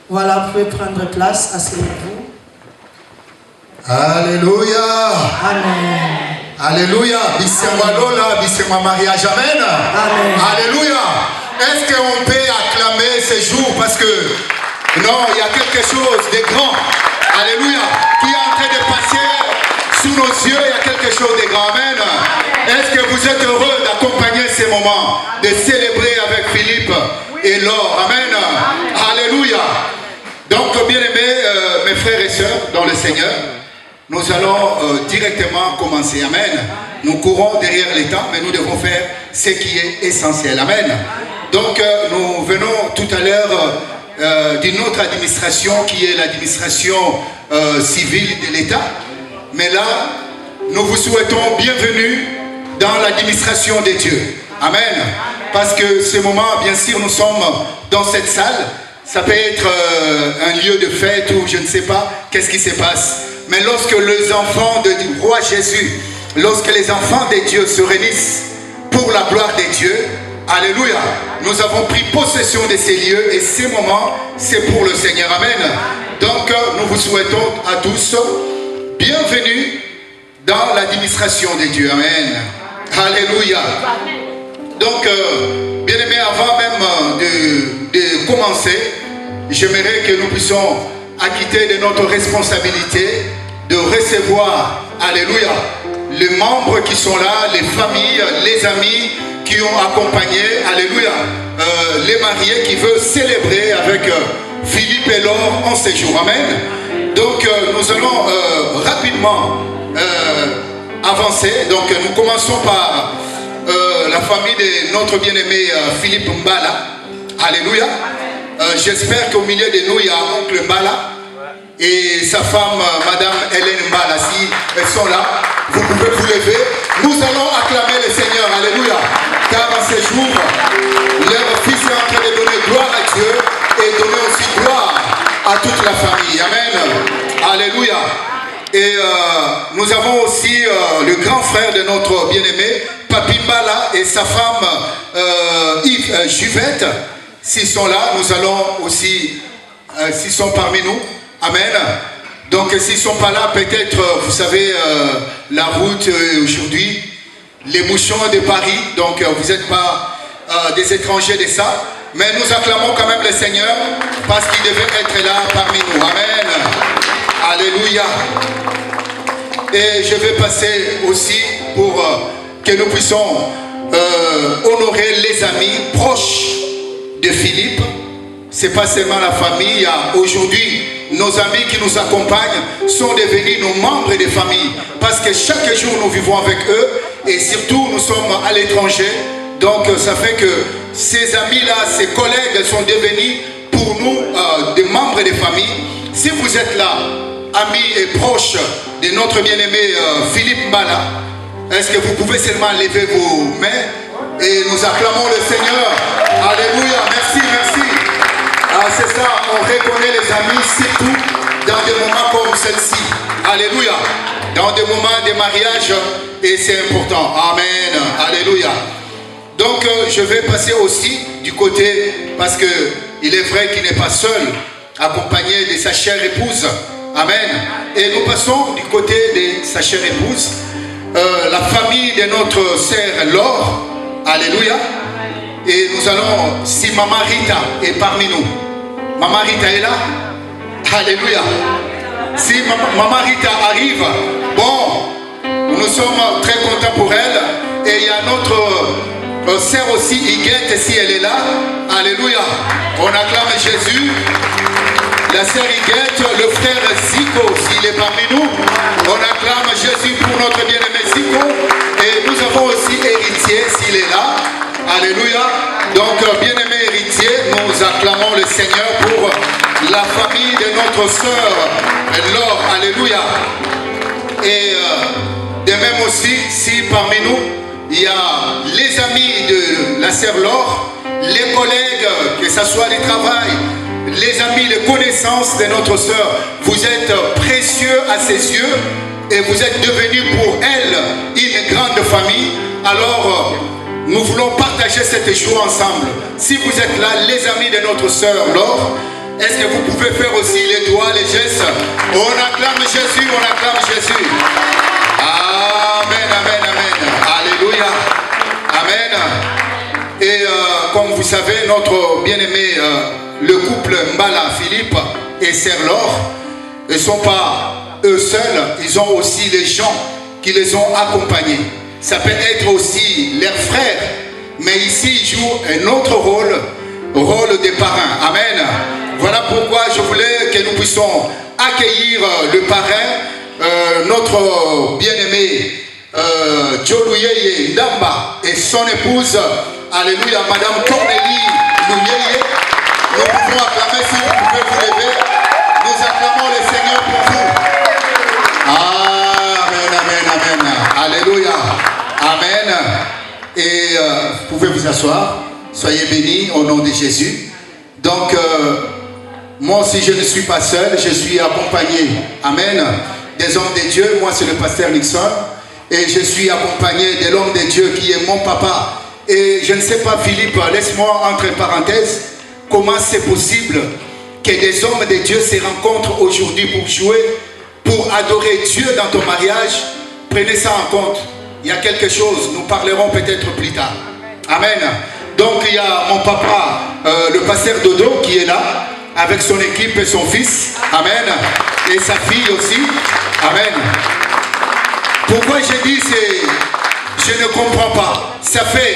Voilà, vous pouvez prendre place, asseyez-vous. Alléluia. Amen. Alléluia. Bissemwa Lola, bissemwa mariage. Amen. Amen. Alléluia. Est-ce qu'on peut acclamer ces jours parce que non, il y a quelque chose de grand. Alléluia. Qui est en train de passer sous nos yeux. Il y a quelque chose de grand. Amen. Est-ce que vous êtes heureux d'accompagner ces moments, de célébrer avec Philippe et Laure? Amen. Alléluia. Donc, bien aimés, mes frères et sœurs dans le Seigneur, nous allons directement commencer. Amen. Nous courons derrière les temps, mais nous devons faire ce qui est essentiel. Amen. Donc, nous venons tout à l'heure d'une autre administration qui est l'administration civile de l'État. Mais là, nous vous souhaitons bienvenue dans l'administration des dieux. Amen. Parce que ce moment, bien sûr, nous sommes dans cette salle. Ça peut être un lieu de fête ou je ne sais pas qu'est-ce qui se passe. Mais lorsque les enfants du roi Jésus, lorsque les enfants des dieux se réunissent pour la gloire des dieux, alléluia, nous avons pris possession de ces lieux et ces moments, c'est pour le Seigneur. Amen. Donc, nous vous souhaitons à tous bienvenue dans l'administration des dieux. Amen. Alléluia. Donc, bien aimé, avant même de commencer, j'aimerais que nous puissions acquitter de notre responsabilité de recevoir, alléluia, les membres qui sont là, les familles, les amis qui ont accompagné, alléluia, les mariés qui veulent célébrer avec Philippe et Laure en séjour. Amen. Donc, nous allons rapidement avancer. Donc, nous commençons par la famille de notre bien-aimé Philippe Mbala. Alléluia. J'espère qu'au milieu de nous, il y a oncle Mbala et sa femme, madame Hélène Mbala. Si elles sont là, vous pouvez vous lever. Nous allons acclamer le Seigneur. Alléluia. Car en ces jours, leur fils est en train de donner gloire à Dieu et donner aussi gloire à toute la famille. Amen. Alléluia. Et nous avons aussi le grand frère de notre bien-aimé, Papi Mbala, et sa femme, Yves Juvette. S'ils sont là, nous allons aussi, s'ils sont parmi nous, amen. Donc s'ils ne sont pas là, peut-être, vous savez, la route aujourd'hui, les mouchons de Paris, donc vous n'êtes pas des étrangers de ça, mais nous acclamons quand même le Seigneur parce qu'il devait être là parmi nous. Amen. Alléluia. Et je vais passer aussi pour que nous puissions honorer les amis proches de Philippe. C'est pas seulement la famille. Aujourd'hui, nos amis qui nous accompagnent sont devenus nos membres de famille. Parce que chaque jour, nous vivons avec eux. Et surtout, nous sommes à l'étranger. Donc, ça fait que ces amis-là, ces collègues sont devenus pour nous des membres de famille. Si vous êtes là, amis et proches de notre bien-aimé Philippe Mbala, est-ce que vous pouvez seulement lever vos mains et nous acclamons le Seigneur? Alléluia, merci, merci. C'est ça, on reconnaît les amis surtout dans des moments comme celle-ci. Alléluia. Dans des moments de mariage, et c'est important. Amen. Alléluia. Donc je vais passer aussi du côté, parce que il est vrai qu'il n'est pas seul, accompagné de sa chère épouse. Amen. Et nous passons du côté de sa chère épouse, la famille de notre sœur Laure. Alléluia. Et nous allons, si Maman Rita est parmi nous. Maman Rita est là. Alléluia. Si Maman Rita arrive, bon, nous sommes très contents pour elle. Et il y a notre sœur aussi, Iguette, si elle est là. Alléluia. On acclame Jésus. La sœur Iguette, le frère Zico, s'il est parmi nous. On acclame Jésus pour notre bien-aimé Zico. Et nous avons aussi Héritier, s'il est là. Alléluia. Donc, bien-aimé héritier, nous acclamons le Seigneur pour la famille de notre sœur Laure. Alléluia. Et de même aussi, si parmi nous, il y a les amis de la sœur Laure, les collègues, que ce soit les travail, les amis, les connaissances de notre sœur, vous êtes précieux à ses yeux et vous êtes devenus pour elle une grande famille. Alors, nous voulons partager cette joie ensemble. Si vous êtes là, les amis de notre sœur Laure, est-ce que vous pouvez faire aussi les doigts, les gestes? On acclame Jésus, on acclame Jésus. Amen, amen, amen. Alléluia. Amen. Et comme vous savez, notre bien-aimé, le couple Mbala, Philippe et Sœur Laure, ne sont pas eux seuls, ils ont aussi les gens qui les ont accompagnés. Ça peut être aussi leurs frères, mais ici ils jouent un autre rôle des parrains. Amen. Voilà pourquoi je voulais que nous puissions accueillir le parrain, notre bien-aimé Djolouyeye Ndamba et son épouse, alléluia, Madame Cornélie Louyeye. Nous pouvons acclamer, si vous pouvez vous lever. Nous acclamons le Seigneur pour vous. Amen, amen, amen. Alléluia. Amen. Et vous pouvez vous asseoir. Soyez bénis au nom de Jésus. Donc, moi aussi, je ne suis pas seul. Je suis accompagné, amen, des hommes de Dieu. Moi, c'est le pasteur Nixon. Et je suis accompagné de l'homme de Dieu qui est mon papa. Et je ne sais pas, Philippe, laisse-moi entre parenthèses, comment c'est possible que des hommes de Dieu se rencontrent aujourd'hui pour jouer, pour adorer Dieu dans ton mariage. Prenez ça en compte. Il y a quelque chose, nous parlerons peut-être plus tard. Amen. Donc il y a mon papa, le pasteur Dodo, qui est là, avec son équipe et son fils. Amen. Et sa fille aussi. Amen. Pourquoi je dis c'est... Je ne comprends pas. Ça fait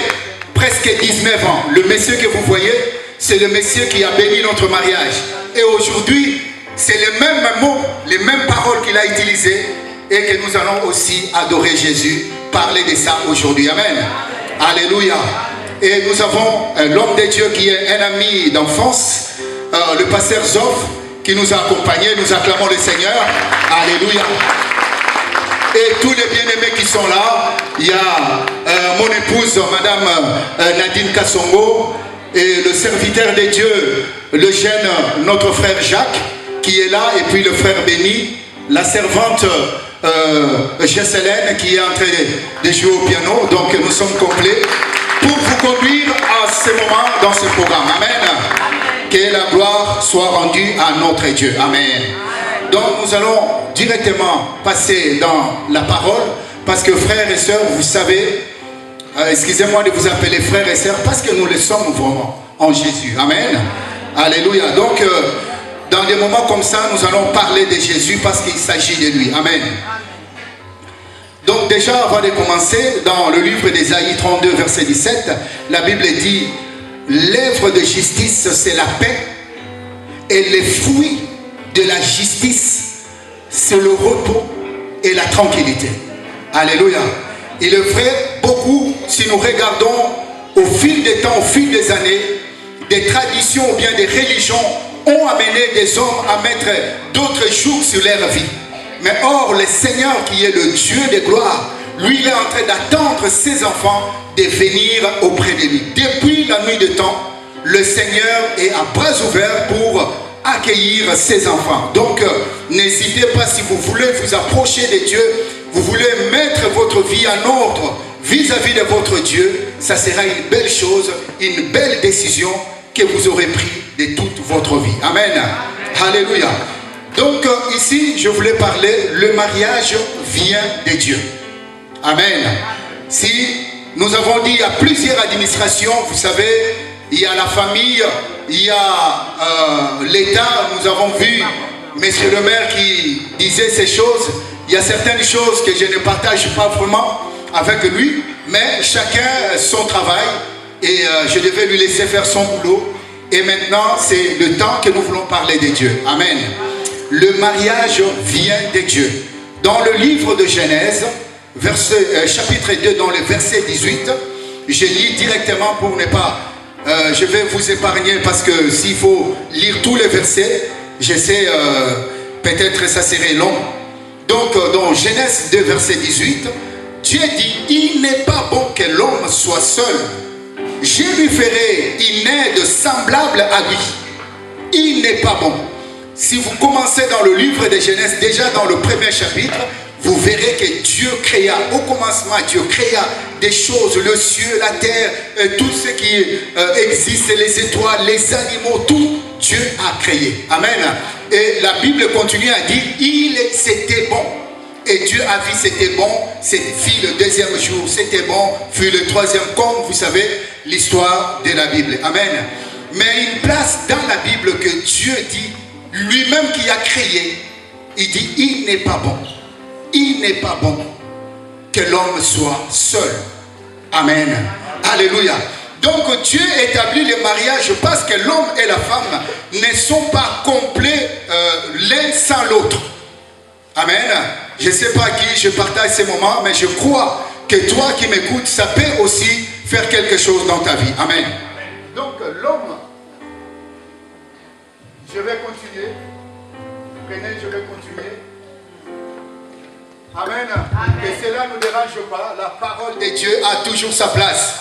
presque 19 ans. Le monsieur que vous voyez, c'est le monsieur qui a béni notre mariage. Et aujourd'hui, c'est les mêmes mots, les mêmes paroles qu'il a utilisées et que nous allons aussi adorer Jésus, parler de ça aujourd'hui. Amen. Alléluia. Et nous avons l'homme de Dieu qui est un ami d'enfance, le pasteur Zoff, qui nous a accompagnés. Nous acclamons le Seigneur. Alléluia. Et tous les bien-aimés qui sont là, il y a mon épouse, Madame Nadine Kassongo, et le serviteur de Dieu, le jeune, notre frère Jacques, qui est là, et puis le frère Béni, la servante Jesselène, qui est en train de jouer au piano. Donc nous sommes complets pour vous conduire à ce moment dans ce programme. Amen. Que la gloire soit rendue à notre Dieu. Amen. Donc nous allons directement passer dans la parole, parce que frères et sœurs, vous savez, excusez-moi de vous appeler frères et sœurs, parce que nous le sommes vraiment en Jésus. Amen. Alléluia. Donc dans des moments comme ça, nous allons parler de Jésus parce qu'il s'agit de lui. Amen. Donc déjà, avant de commencer, dans le livre d'Ésaïe 32, verset 17, la Bible dit: l'œuvre de justice, c'est la paix, et les fruits de la justice, c'est le repos et la tranquillité. Alléluia. Il est vrai, beaucoup, si nous regardons au fil des temps, au fil des années, des traditions ou bien des religions ont amené des hommes à mettre d'autres jours sur leur vie. Mais or, le Seigneur qui est le Dieu de gloire, lui, il est en train d'attendre ses enfants de venir auprès de lui. Depuis la nuit de temps, le Seigneur est à bras ouverts pour accueillir ses enfants. Donc, n'hésitez pas, si vous voulez vous approcher de Dieu, vous voulez mettre votre vie en ordre vis-à-vis de votre Dieu, ça sera une belle chose, une belle décision que vous aurez prise de toute votre vie. Amen. Alléluia. Donc, ici, je voulais parler, le mariage vient de Dieu. Amen. Si nous avons dit, il y a plusieurs administrations, vous savez, il y a la famille, il y a l'État. Nous avons vu monsieur le maire qui disait ces choses. Il y a certaines choses que je ne partage pas vraiment avec lui, mais chacun son travail, et je devais lui laisser faire son boulot. Et maintenant, c'est le temps que nous voulons parler de Dieu. Amen. Le mariage vient de Dieu. Dans le livre de Genèse, chapitre 2, dans le verset 18, je lis directement pour ne pas... je vais vous épargner parce que s'il faut lire tous les versets, je sais, peut-être ça serait long. Donc, dans Genèse 2, verset 18, Dieu dit: il n'est pas bon que l'homme soit seul. Je lui ferai une aide semblable à lui. Il n'est pas bon. Si vous commencez dans le livre de Genèse, déjà dans le premier chapitre, vous verrez que Dieu créa, au commencement, Dieu créa des choses, le ciel, la terre, tout ce qui existe, les étoiles, les animaux, tout, Dieu a créé. Amen. Et la Bible continue à dire, c'était bon. Et Dieu a vu, c'était bon, fut le deuxième jour, c'était bon, fut le troisième, comme vous savez l'histoire de la Bible. Amen. Mais une place dans la Bible que Dieu dit, lui-même qui a créé, il dit, il n'est pas bon. Il n'est pas bon que l'homme soit seul. Amen. Alléluia. Donc Dieu établit le mariage parce que l'homme et la femme ne sont pas complets l'un sans l'autre. Amen. Je ne sais pas à qui je partage ces moments, mais je crois que toi qui m'écoutes, ça peut aussi faire quelque chose dans ta vie. Amen. Donc l'homme, je vais continuer. Prenez, je vais continuer. Amen. Et cela ne nous dérange pas. La parole de Dieu a toujours sa place.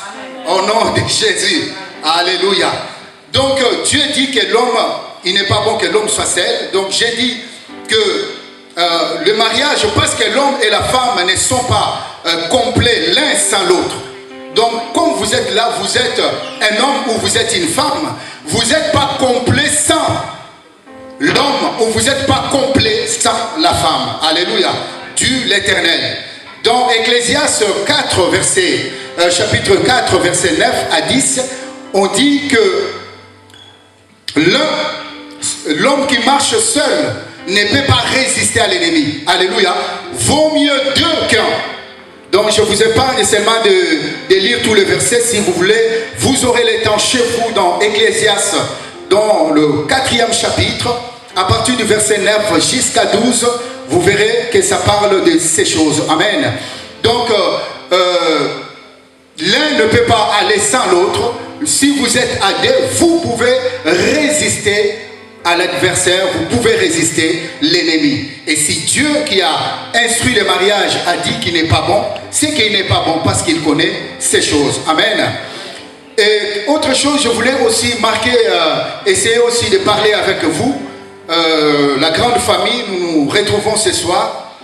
Au nom de Jésus. Alléluia. Donc Dieu dit que l'homme, il n'est pas bon que l'homme soit seul. Donc j'ai dit que le mariage, parce que l'homme et la femme ne sont pas complets l'un sans l'autre. Donc comme vous êtes là, vous êtes un homme ou vous êtes une femme, vous n'êtes pas complet sans l'homme ou vous n'êtes pas complet sans la femme. Alléluia. Dieu l'Éternel. Dans Ecclésiaste 4, chapitre 4, verset 9 à 10, on dit que l'homme qui marche seul ne peut pas résister à l'ennemi. Alléluia. Vaut mieux deux qu'un. Donc je vous épargne seulement de lire tous les versets si vous voulez. Vous aurez le temps chez vous dans Ecclésiaste, dans le 4e chapitre, à partir du verset 9 jusqu'à 12. Vous verrez que ça parle de ces choses. Amen. Donc, l'un ne peut pas aller sans l'autre. Si vous êtes à deux, vous pouvez résister à l'adversaire. Vous pouvez résister l'ennemi. Et si Dieu qui a instruit le mariage a dit qu'il n'est pas bon, c'est qu'il n'est pas bon parce qu'il connaît ces choses. Amen. Et autre chose, je voulais aussi marquer, essayer aussi de parler avec vous. La grande famille, nous nous retrouvons ce soir.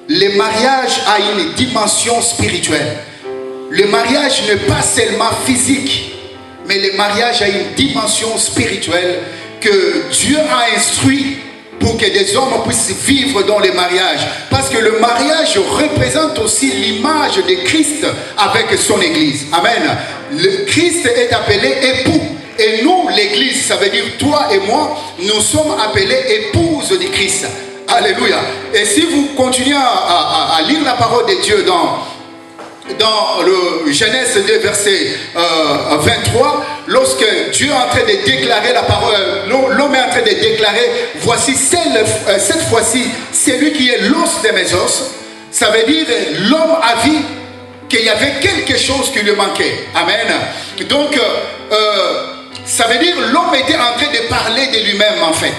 Le mariage a une dimension spirituelle. Le mariage n'est pas seulement physique, mais le mariage a une dimension spirituelle que Dieu a instruit pour que des hommes puissent vivre dans le mariage. Parce que le mariage représente aussi l'image de Christ avec son Église. Amen. Le Christ est appelé époux. Et nous, l'Église, ça veut dire toi et moi, nous sommes appelés épouses de Christ. Alléluia. Et si vous continuez à lire la parole de Dieu dans le Genèse 2, verset 23, lorsque Dieu est en train de déclarer la parole, l'homme est en train de déclarer, voici cette fois-ci, c'est lui qui est l'os de mes os. Ça veut dire l'homme a vu qu'il y avait quelque chose qui lui manquait. Amen. Donc, ça veut dire l'homme était en train de parler de lui-même en fait.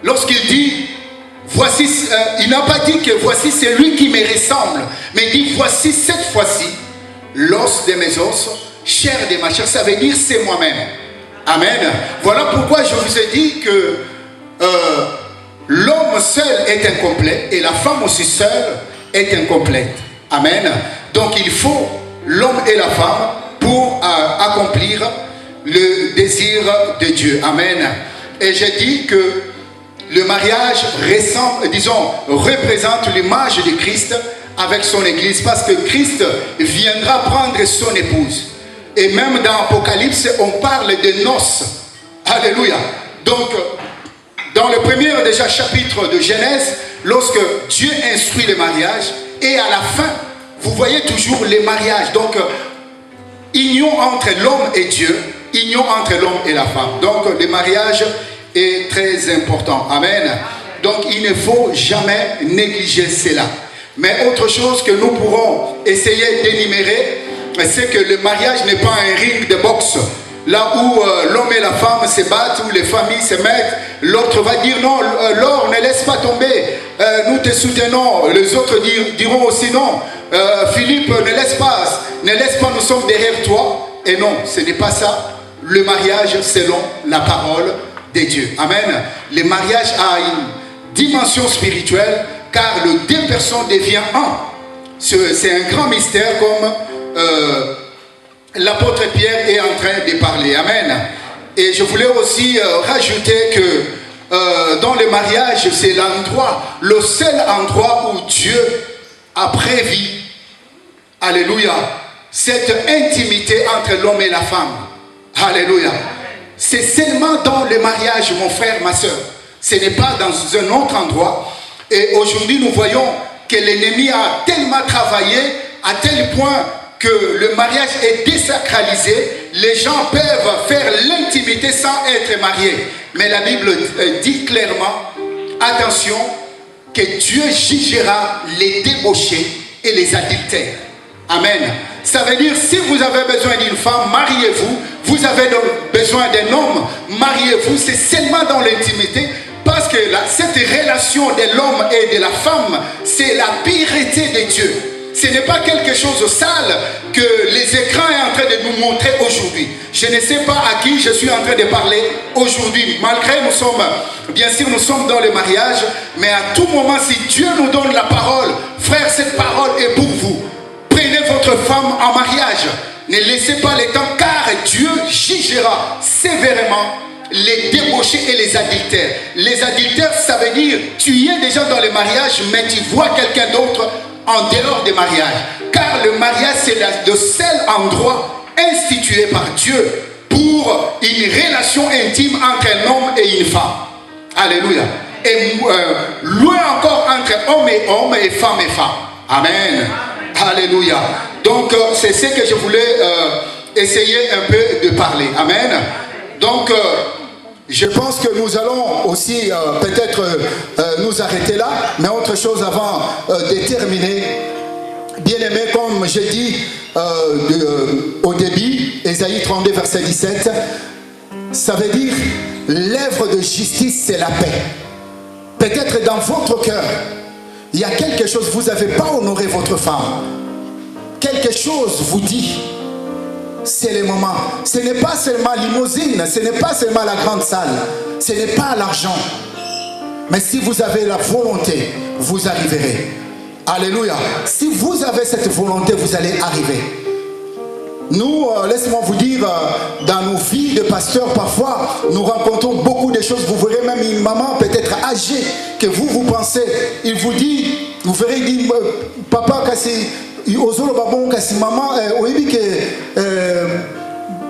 Lorsqu'il dit, voici, il n'a pas dit que voici c'est lui qui me ressemble, mais il dit voici cette fois-ci l'os de mes os, chair de ma chair. Ça veut dire c'est moi-même. Amen. Voilà pourquoi je vous ai dit que l'homme seul est incomplet et la femme aussi seule est incomplète. Amen. Donc il faut l'homme et la femme pour accomplir le désir de Dieu. Amen. Et j'ai dit que le mariage représente l'image de Christ avec son Église, parce que Christ viendra prendre son épouse. Et même dans Apocalypse, on parle de noces. Alléluia. Donc, dans le premier déjà chapitre de Genèse, lorsque Dieu instruit le mariage, et à la fin, vous voyez toujours les mariages. Donc, union entre l'homme et Dieu, union entre l'homme et la femme. Donc, le mariage est très important. Amen. Donc, il ne faut jamais négliger cela. Mais autre chose que nous pourrons essayer d'énumérer, c'est que le mariage n'est pas un ring de boxe. Là où l'homme et la femme se battent, où les familles se mettent, l'autre va dire non, Laure, ne laisse pas tomber, nous te soutenons. Les autres diront aussi non, Philippe, ne laisse pas, nous sommes derrière toi. Et non, ce n'est pas ça. Le mariage selon la parole de Dieu. Amen. Le mariage a une dimension spirituelle car le deux personnes devient un. C'est un grand mystère comme l'apôtre Pierre est en train de parler. Amen. Et je voulais aussi rajouter que dans le mariage, c'est l'endroit, le seul endroit où Dieu a prévu, alléluia, cette intimité entre l'homme et la femme. Alléluia. C'est seulement dans le mariage, mon frère, ma soeur. Ce n'est pas dans un autre endroit. Et aujourd'hui, nous voyons que l'ennemi a tellement travaillé à tel point que le mariage est désacralisé. Les gens peuvent faire l'intimité sans être mariés. Mais la Bible dit clairement, attention, que Dieu jugera les débauchés et les adultères. Amen. Ça veut dire, si vous avez besoin d'une femme, mariez-vous. Vous avez donc besoin d'un homme, mariez-vous. C'est seulement dans l'intimité. Parce que cette relation de l'homme et de la femme, c'est la pureté de Dieu. Ce n'est pas quelque chose de sale que les écrans sont en train de nous montrer aujourd'hui. Je ne sais pas à qui je suis en train de parler aujourd'hui. Malgré nous sommes, bien sûr, nous sommes dans le mariage, mais à tout moment, si Dieu nous donne la parole, frère, cette parole est pour vous. Prenez votre femme en mariage. Ne laissez pas le temps, car Dieu jugera sévèrement les débauchés et les adultères. Les adultères, ça veut dire, tu es déjà dans le mariage, mais tu vois quelqu'un d'autre en dehors du mariage. Car le mariage, c'est le seul endroit institué par Dieu pour une relation intime entre un homme et une femme. Alléluia. Et loin encore entre homme et femme. Amen. Alléluia. Donc, c'est ce que je voulais essayer un peu de parler. Amen. Donc, je pense que nous allons aussi peut-être nous arrêter là, mais autre chose avant de terminer. Bien aimé, comme j'ai dit au début, Ésaïe 32, verset 17, ça veut dire l'œuvre de justice, c'est la paix. Peut-être dans votre cœur, il y a quelque chose, vous n'avez pas honoré votre femme. Quelque chose vous dit, c'est le moment. Ce n'est pas seulement limousine, ce n'est pas seulement la grande salle, ce n'est pas l'argent. Mais si vous avez la volonté, vous arriverez. Alléluia. Si vous avez cette volonté, vous allez arriver. Nous, laissez-moi vous dire, dans nos vies de pasteurs, parfois, nous rencontrons beaucoup de choses. Vous verrez même une maman peut-être âgée, que vous pensez, il vous dit, vous verrez, il dit, papa, kasi, ozolo babon kasi maman, oyebi que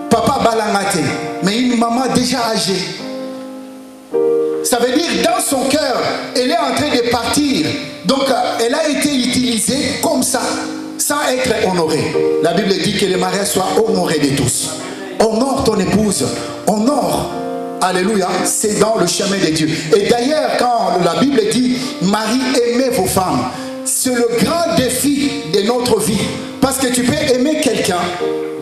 papa balangate, mais une maman déjà âgée. Ça veut dire, dans son cœur, elle est en train de partir. Donc, elle a été utilisée comme ça, sans être honorée. La Bible dit que le mariage soit honoré de tous. Honore ton épouse. Honore. Alléluia. C'est dans le chemin de Dieu. Et d'ailleurs, quand la Bible dit, Marie, aimez vos femmes, c'est le grand défi de notre vie. Parce que tu peux aimer quelqu'un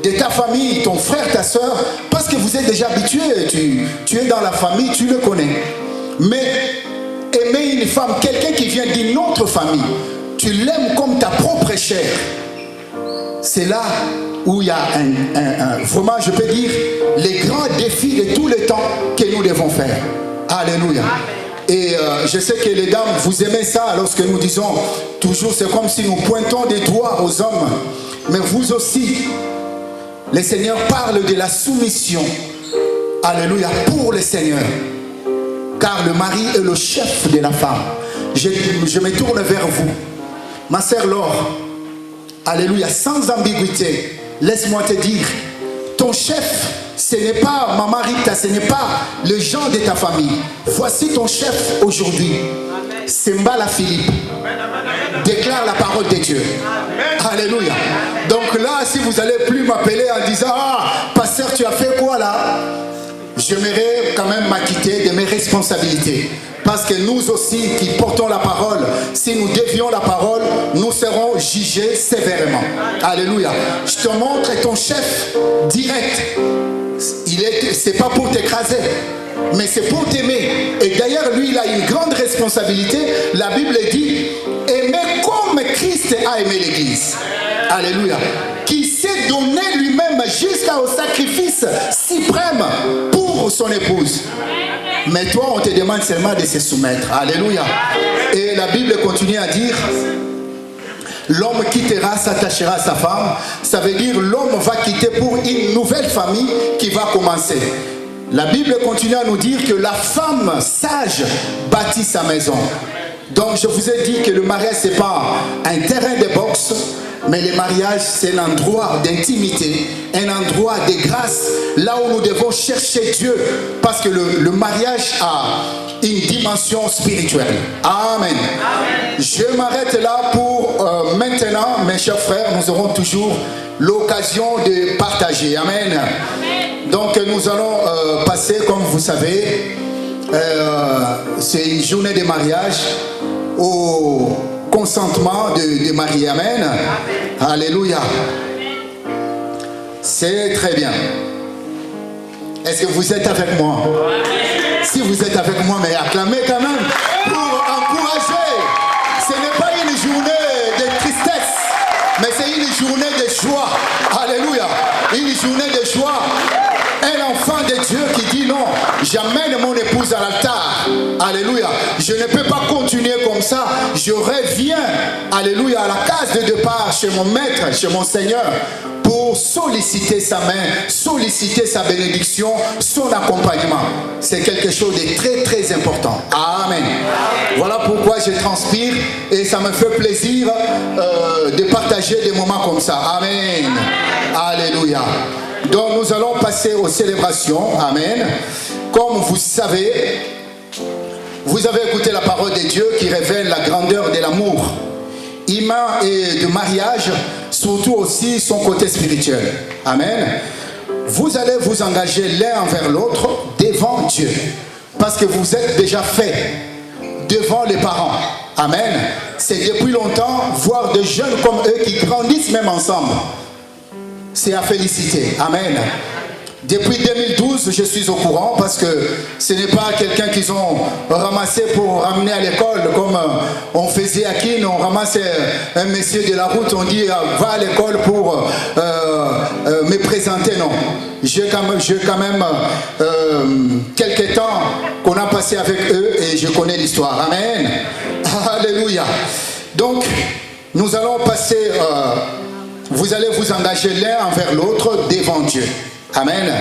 de ta famille, ton frère, ta soeur, parce que vous êtes déjà habitué, tu es dans la famille, tu le connais. Mais aimer une femme, quelqu'un qui vient d'une autre famille, tu l'aimes comme ta propre chair. C'est là où il y a vraiment, je peux dire, les grands défis de tous les temps que nous devons faire. Alléluia. Et je sais que les dames, vous aimez ça lorsque nous disons toujours, c'est comme si nous pointons des doigts aux hommes. Mais vous aussi, le Seigneur parle de la soumission. Alléluia, pour le Seigneur. Car le mari est le chef de la femme. Je me tourne vers vous. Ma sœur Laure, alléluia, sans ambiguïté, laisse-moi te dire, ton chef, ce n'est pas Maman Rita, ce n'est pas le gens de ta famille. Voici ton chef aujourd'hui. C'est Mbala Philippe. Déclare la parole de Dieu. Alléluia. Donc là, si vous n'allez plus m'appeler en disant, ah, pasteur, tu as fait quoi là? J'aimerais quand même m'acquitter de mes responsabilités. Parce que nous aussi qui portons la parole, si nous dévions la parole, nous serons jugés sévèrement. Alléluia. Je te montre ton chef direct. C'est pas pour t'écraser, mais c'est pour t'aimer. Et d'ailleurs, lui, il a une grande responsabilité. La Bible dit, aimer comme Christ a aimé l'Église. Alléluia. Qui s'est donné lui-même jusqu'au sacrifice suprême pour son épouse. Mais toi, on te demande seulement de se soumettre. Alléluia. Et la Bible continue à dire, l'homme quittera, s'attachera à sa femme. Ça veut dire l'homme va quitter pour une nouvelle famille qui va commencer. La Bible continue à nous dire que la femme sage bâtit sa maison. Donc je vous ai dit que le mariage, ce n'est pas un terrain de boxe, mais le mariage, c'est un endroit d'intimité, un endroit de grâce, là où nous devons chercher Dieu, parce que le mariage a une dimension spirituelle. Amen. Je m'arrête là pour maintenant, mes chers frères, nous aurons toujours l'occasion de partager. Amen. Donc nous allons passer, comme vous savez, c'est une journée de mariage au consentement de marier. Amen. Alléluia. C'est très bien. Est-ce que vous êtes avec moi? Si vous êtes avec moi, mais acclamez quand même pour encourager. Ce n'est pas une journée de tristesse, mais c'est une journée de joie. Alléluia. Une journée de joie. Un enfant de Dieu qui dit non, j'amène mon épouse à l'altar. Alléluia. Je ne peux pas continuer comme ça. Je reviens, alléluia, à la case de départ chez mon maître, chez mon Seigneur, pour solliciter sa main, solliciter sa bénédiction, son accompagnement. C'est quelque chose de très très important. Amen. Voilà pourquoi je transpire et ça me fait plaisir de partager des moments comme ça. Amen. Alléluia. Donc nous allons passer aux célébrations. Amen. Comme vous savez, vous avez écouté la parole de Dieu qui révèle la grandeur de l'amour humain et de mariage, surtout aussi son côté spirituel. Amen. Vous allez vous engager l'un envers l'autre devant Dieu, parce que vous êtes déjà fait devant les parents. Amen. C'est depuis longtemps, voir des jeunes comme eux qui grandissent même ensemble. C'est à féliciter. Amen. Depuis 2012, je suis au courant, parce que ce n'est pas quelqu'un qu'ils ont ramassé pour ramener à l'école, comme on faisait à Kin, on ramassait un monsieur de la route, on dit va à l'école pour me présenter. Non. J'ai quand même quelques temps qu'on a passé avec eux et je connais l'histoire. Amen. Alléluia. Donc, nous allons passer... vous allez vous engager l'un envers l'autre devant Dieu. Amen.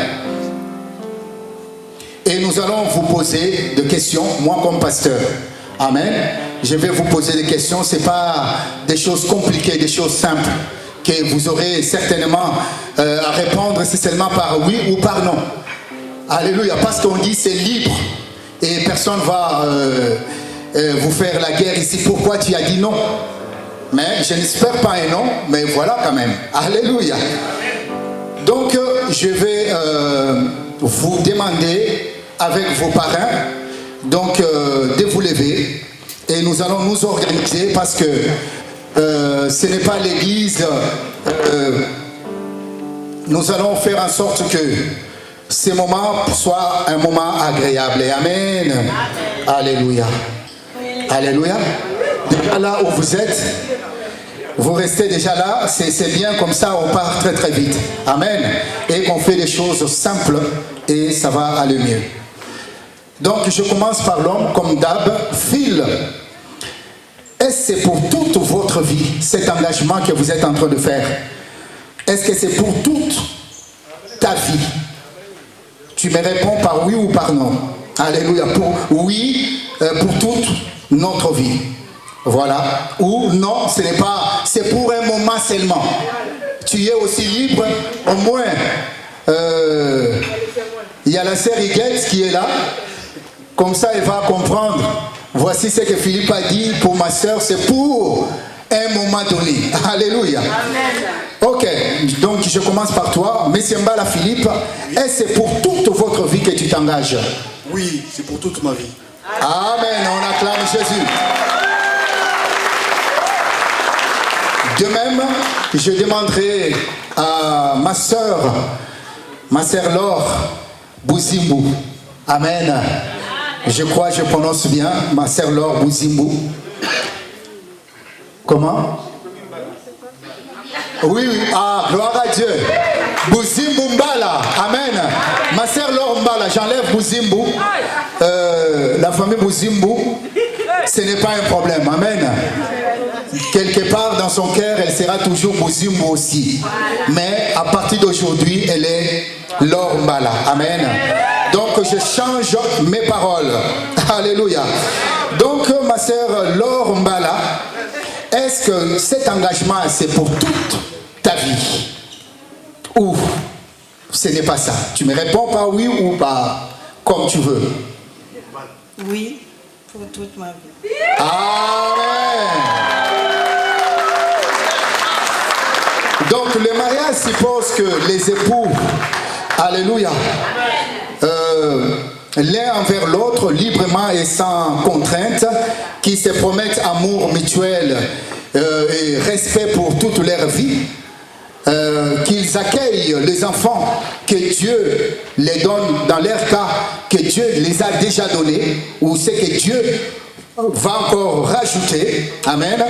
Et nous allons vous poser des questions, moi comme pasteur. Amen. Je vais vous poser des questions, ce n'est pas des choses compliquées, des choses simples que vous aurez certainement à répondre, c'est seulement par oui ou par non. Alléluia, parce qu'on dit c'est libre et personne ne va vous faire la guerre ici. Pourquoi tu as dit non? Mais je n'espère pas un non, mais voilà quand même. Alléluia. Donc je vais vous demander avec vos parrains donc de vous lever et nous allons nous organiser, parce que ce n'est pas l'église. Nous allons faire en sorte que ce moment soit un moment agréable. Amen. Amen. Alléluia. Alléluia. Déjà là où vous êtes, vous restez déjà là, c'est bien, comme ça on part très très vite. Amen. Et qu'on fait des choses simples et ça va aller mieux. Donc je commence par l'homme comme d'hab. Phil, est-ce que c'est pour toute votre vie, cet engagement que vous êtes en train de faire? Est-ce que c'est pour toute ta vie? Tu me réponds par oui ou par non. Alléluia. Pour oui, pour toute notre vie. Voilà. Ou non, ce n'est pas, c'est pour un moment seulement. Tu es aussi libre, au moins. Il y a la sœur Higuette qui est là. Comme ça, elle va comprendre. Voici ce que Philippe a dit pour ma sœur, c'est pour un moment donné. Alléluia. Ok, donc je commence par toi. Monsieur Mbala Philippe, est-ce que c'est pour toute votre vie que tu t'engages? Oui, c'est pour toute ma vie. Amen, on acclame Jésus. De même, je demanderai à ma sœur Laure Bouzimbu. Amen. Je crois que je prononce bien, ma sœur Laure Bouzimbu. Comment? Oui, oui. Ah, gloire à Dieu. Bouzimbu Mbala. Amen. Ma sœur Laure Mbala, j'enlève Bouzimbu. La famille Bouzimbu, ce n'est pas un problème. Amen. Quelque part dans son cœur, elle sera toujours Bouzimbu aussi. Mais à partir d'aujourd'hui, elle est Laure Mbala. Amen. Donc je change mes paroles. Alléluia. Donc ma sœur Laure Mbala, est-ce que cet engagement c'est pour toute ta vie? Ou ce n'est pas ça? Tu me réponds par oui ou par comme tu veux. Oui, pour toute ma vie. Amen. Donc le mariage suppose que les époux, alléluia, l'un envers l'autre, librement et sans contrainte, qui se promettent amour mutuel et respect pour toute leur vie, qu'ils accueillent les enfants que Dieu les donne dans leur cas, que Dieu les a déjà donnés, ou ce que Dieu va encore rajouter, amen,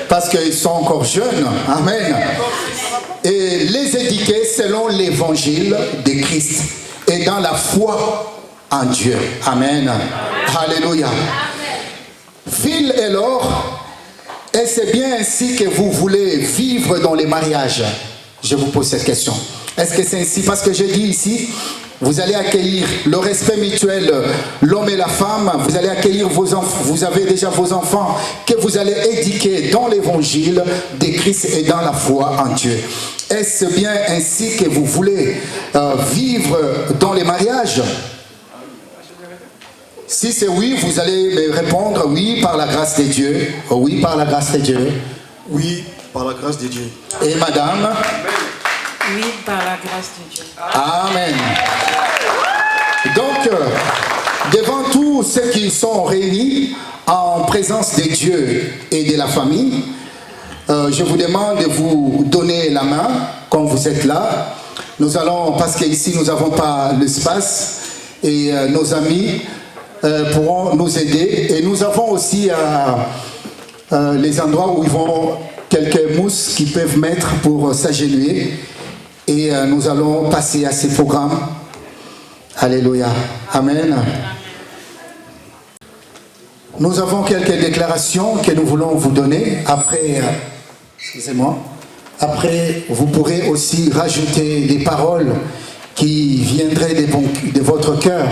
parce qu'ils sont encore jeunes, amen, et les éduquer selon l'évangile de Christ et dans la foi en Dieu, amen, alléluia. Phil et Laure, est-ce bien ainsi que vous voulez vivre dans les mariages? Je vous pose cette question. Est-ce que c'est ainsi? Parce que j'ai dit ici, vous allez accueillir le respect mutuel, l'homme et la femme, vous allez accueillir vos enfants, vous avez déjà vos enfants que vous allez éduquer dans l'évangile de Christ et dans la foi en Dieu. Est-ce bien ainsi que vous voulez vivre dans les mariages? Si c'est oui, vous allez me répondre oui par la grâce de Dieu. Oui par la grâce de Dieu. Oui par la grâce de Dieu. Et madame? Oui, par la grâce de Dieu. Amen. Donc, devant tous ceux qui sont réunis en présence de Dieu et de la famille, je vous demande de vous donner la main quand vous êtes là. Nous allons, parce qu'ici nous n'avons pas l'espace, et nos amis pourront nous aider. Et nous avons aussi les endroits où ils vont quelques mousses qu'ils peuvent mettre pour s'agenouiller. Et nous allons passer à ces programmes. Alléluia. Amen. Nous avons quelques déclarations que nous voulons vous donner. Après, excusez-moi. Après, vous pourrez aussi rajouter des paroles qui viendraient de votre cœur.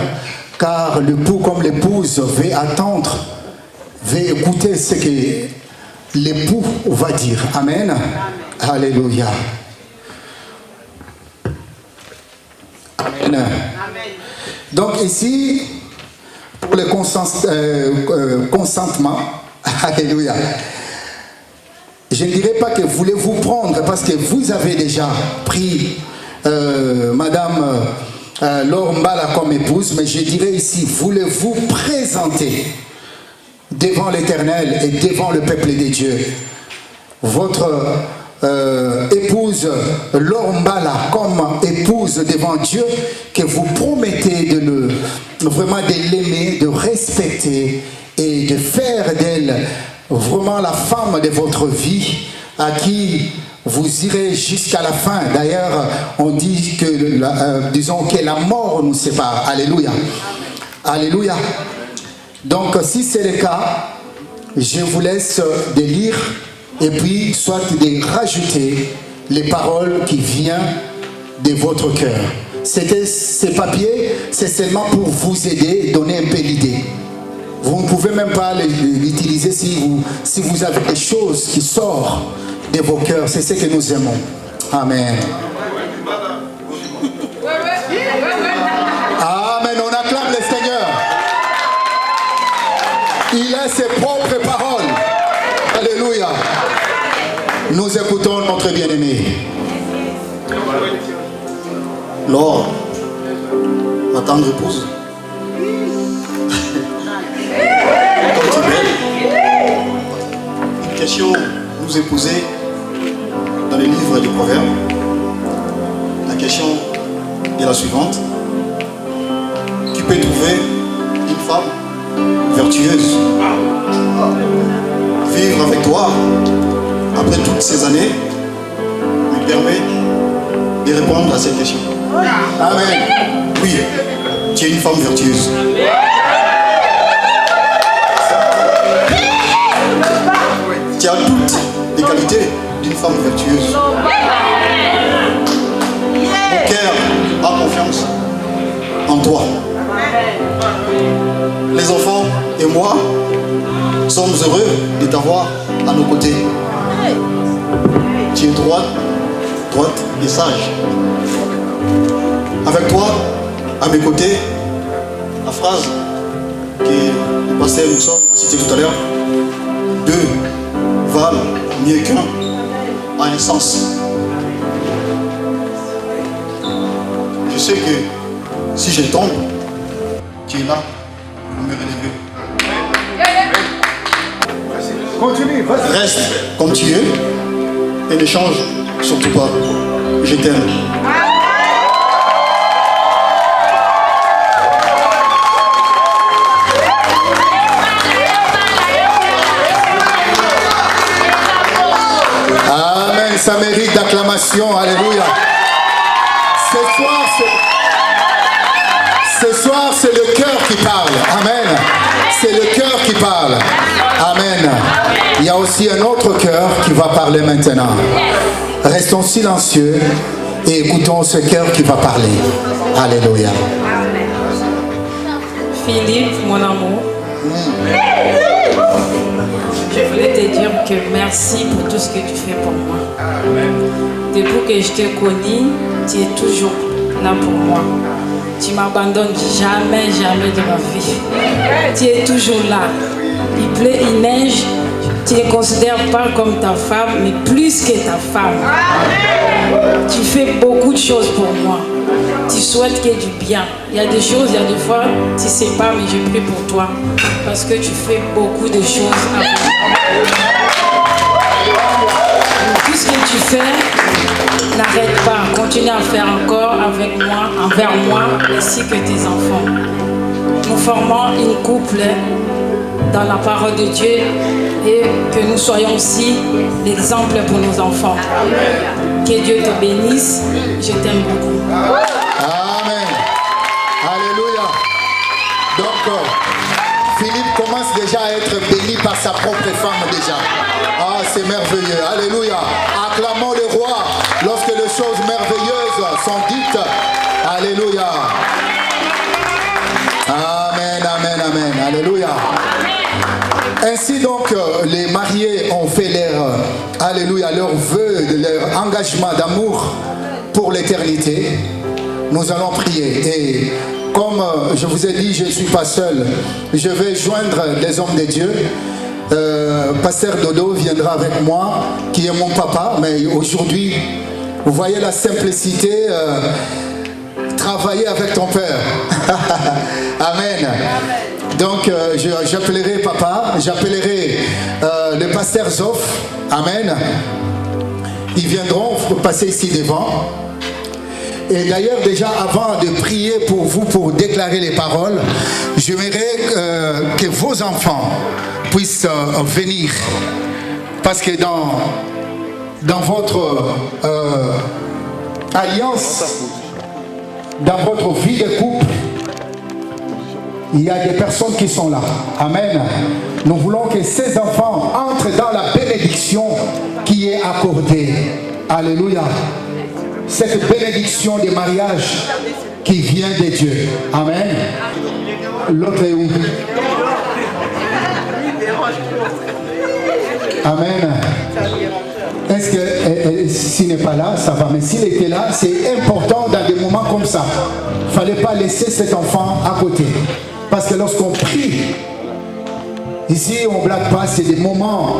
Car l'époux comme l'épouse veut attendre, veut écouter ce que l'époux va dire. Amen. Alléluia. Amen. Donc ici, pour le consentement, alléluia, je ne dirais pas que voulez-vous prendre, parce que vous avez déjà pris Madame Laure Mbala comme épouse, mais je dirais ici, voulez-vous présenter devant l'Éternel et devant le peuple de Dieu votre épouse Laure Mbala comme épouse devant Dieu, que vous promettez vraiment de l'aimer, de respecter et de faire d'elle vraiment la femme de votre vie, à qui vous irez jusqu'à la fin. D'ailleurs, on dit que, disons que la mort nous sépare. Alléluia. Alléluia. Donc, si c'est le cas, je vous laisse de lire et puis soit de rajouter les paroles qui viennent de votre cœur. Ces papiers, c'est seulement pour vous aider, donner un peu l'idée. Vous ne pouvez même pas l'utiliser si vous avez des choses qui sortent de vos cœurs. C'est ce que nous aimons. Amen. Amen. On acclame le Seigneur. Il a ses propres paroles. Alléluia. Nous écoutons notre bien-aimé. Laure, ma tendre épouse, comme tu es belle, une question nous est posée dans les livres du Proverbe. La question est la suivante. Qui peut trouver une femme vertueuse, vivre avec toi après toutes ces années permet de répondre à cette question. Amen. Oui, tu es une femme vertueuse. Tu as toutes les qualités d'une femme vertueuse. Mon cœur a confiance en toi. Les enfants et moi sommes heureux de t'avoir à nos côtés. Tu es droite et sage. Avec toi, à mes côtés, la phrase que le pasteur Nixon a citée tout à l'heure, 2 valent mieux qu'un en essence. Je sais que si je tombe, tu es là pour me relever. Continue, vas-y. Reste comme tu es et ne change surtout pas. Je t'aime. Amen, ça mérite d'acclamation, alléluia. Ce soir, c'est le cœur qui parle. Amen. C'est le cœur qui parle. Amen. Il y a aussi un autre cœur qui va parler maintenant. Restons silencieux et écoutons ce cœur qui va parler. Alléluia. Philippe, mon amour, je voulais te dire que merci pour tout ce que tu fais pour moi. Depuis que je t'ai connu, tu es toujours là pour moi. Tu m'abandonnes jamais, jamais de ma vie. Tu es toujours là. Il pleut, il neige, tu ne considères pas comme ta femme, mais plus que ta femme. Tu fais beaucoup de choses pour moi. Tu souhaites qu'il y ait du bien. Il y a des choses, il y a des fois, tu ne sais pas, mais je prie pour toi. Parce que tu fais beaucoup de choses avec moi. Tout ce que tu fais, n'arrête pas. Continue à faire encore avec moi, envers moi, ainsi que tes enfants. Nous formons une couple dans la parole de Dieu et que nous soyons aussi l'exemple pour nos enfants. Que Dieu te bénisse. Je t'aime beaucoup. Amen. Alléluia. Donc, Philippe commence déjà à être béni par sa propre femme déjà. Ah, c'est merveilleux. Alléluia. Acclamons le roi lorsque les choses merveilleuses sont dites. Alléluia. Amen, amen, amen. Alléluia. Ainsi donc, les mariés ont fait leur vœu, leur engagement d'amour pour l'éternité. Nous allons prier. Et comme je vous ai dit, je ne suis pas seul. Je vais joindre les hommes de Dieu. Pasteur Dodo viendra avec moi, qui est mon papa. Mais aujourd'hui, vous voyez la simplicité. Travailler avec ton père. Amen. Donc, j'appellerai papa, j'appellerai le pasteur Zoff. Amen. Ils viendront passer ici devant. Et d'ailleurs, déjà avant de prier pour vous, pour déclarer les paroles, j'aimerais que vos enfants puissent venir. Parce que dans votre alliance, dans votre vie de couple, il y a des personnes qui sont là. Amen. Nous voulons que ces enfants entrent dans la bénédiction qui est accordée. Alléluia. Cette bénédiction de mariage qui vient de Dieu. Amen. L'autre est où? Amen. Est-ce que s'il n'est pas là, ça va. Mais s'il était là, c'est important dans des moments comme ça. Il ne fallait pas laisser cet enfant à côté. Parce que lorsqu'on prie, ici on ne blague pas, c'est des moments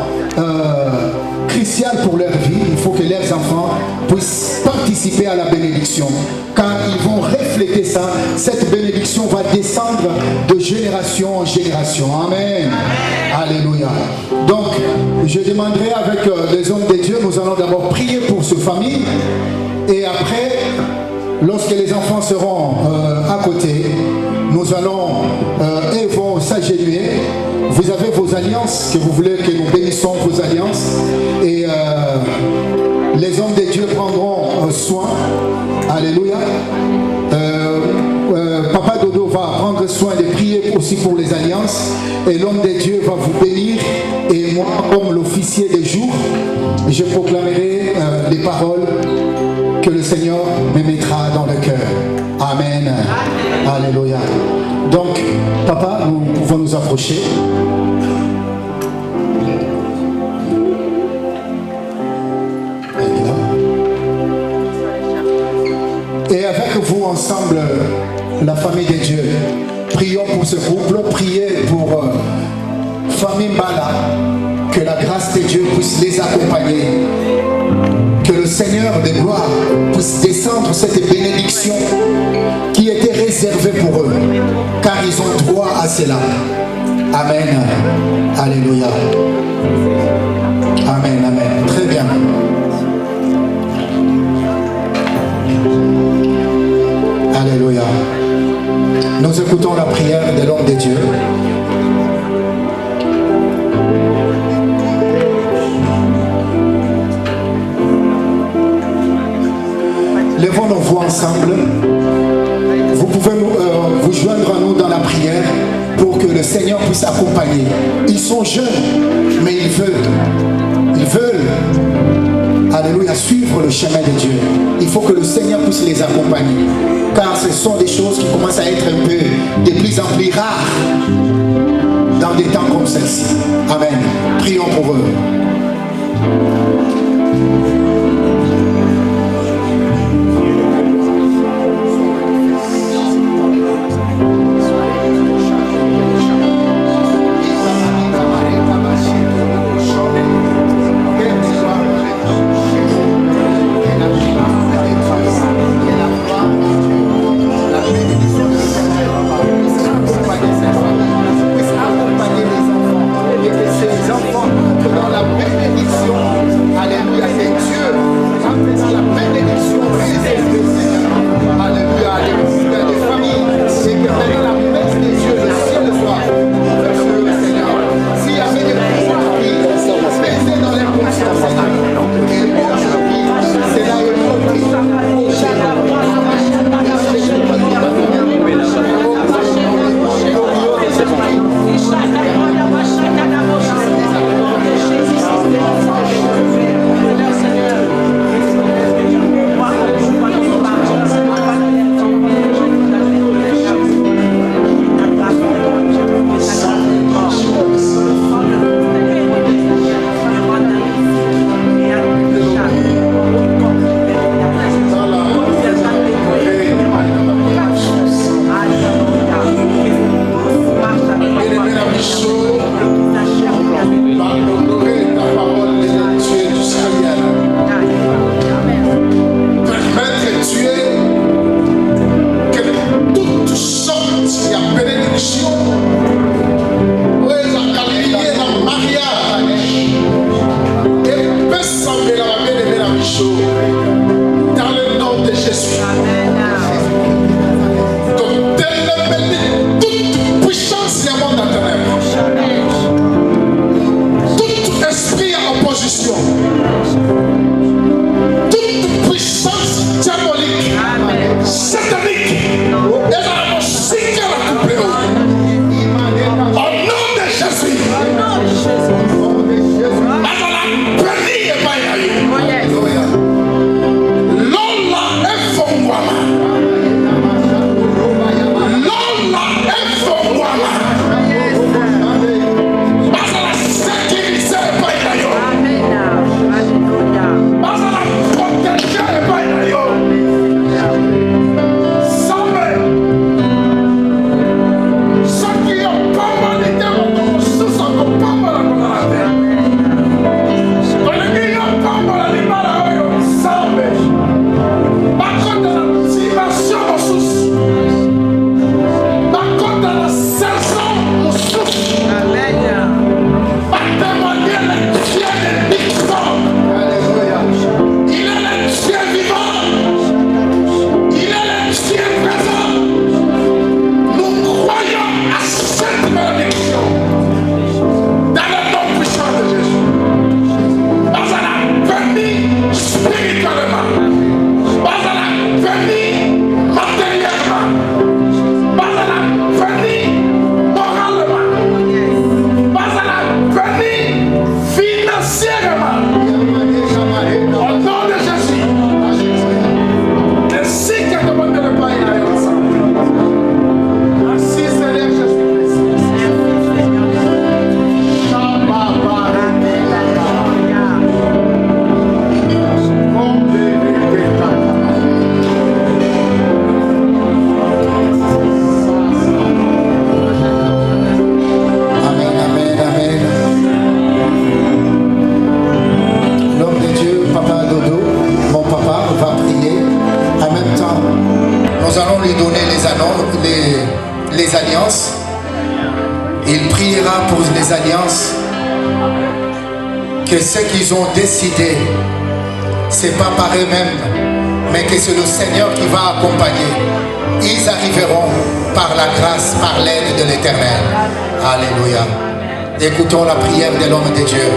cruciaux pour leur vie. Il faut que leurs enfants puissent participer à la bénédiction. Quand ils vont refléter ça, cette bénédiction va descendre de génération en génération. Amen. Alléluia. Donc, je demanderai avec les hommes de Dieu, nous allons d'abord prier pour cette famille. Et après, lorsque les enfants seront à côté, nous allons, ils vont s'agenouiller. Vous avez vos alliances, que vous voulez que nous bénissons vos alliances. Et les hommes de Dieu prendront soin. Alléluia. Papa Dodo va prendre soin de prier aussi pour les alliances. Et l'homme de Dieu va vous bénir. Et moi, comme l'officier des jours, je proclamerai les paroles que le Seigneur me mettra dans le cœur. Amen. Alléluia. Donc, papa, nous pouvons nous approcher. Et avec vous ensemble, la famille de Dieu, prions pour ce couple, priez pour famille Mbala, que la grâce de Dieu puisse les accompagner, que le Seigneur de gloire puisse descendre cette bénédiction qui était réservée pour eux, car ils ont droit à cela. Amen. Alléluia. Amen, amen. Très bien. Alléluia. Nous écoutons la prière de l'homme de Dieu. Levons nos voix ensemble. Vous pouvez vous joindre à nous dans la prière pour que le Seigneur puisse accompagner. Ils sont jeunes, mais ils veulent, alléluia, suivre le chemin de Dieu. Il faut que le Seigneur puisse les accompagner, car ce sont des choses qui commencent à être un peu de plus en plus rares dans des temps comme celle-ci. Amen. Prions pour eux. Accompagner les enfants et que ces enfants, dans la bénédiction allons lui donner les alliances. Il priera pour les alliances. Que ce qu'ils ont décidé, c'est pas par eux-mêmes, mais que c'est le Seigneur qui va accompagner. Ils arriveront par la grâce, par l'aide de l'Éternel. Alléluia. Écoutons la prière de l'homme de Dieu.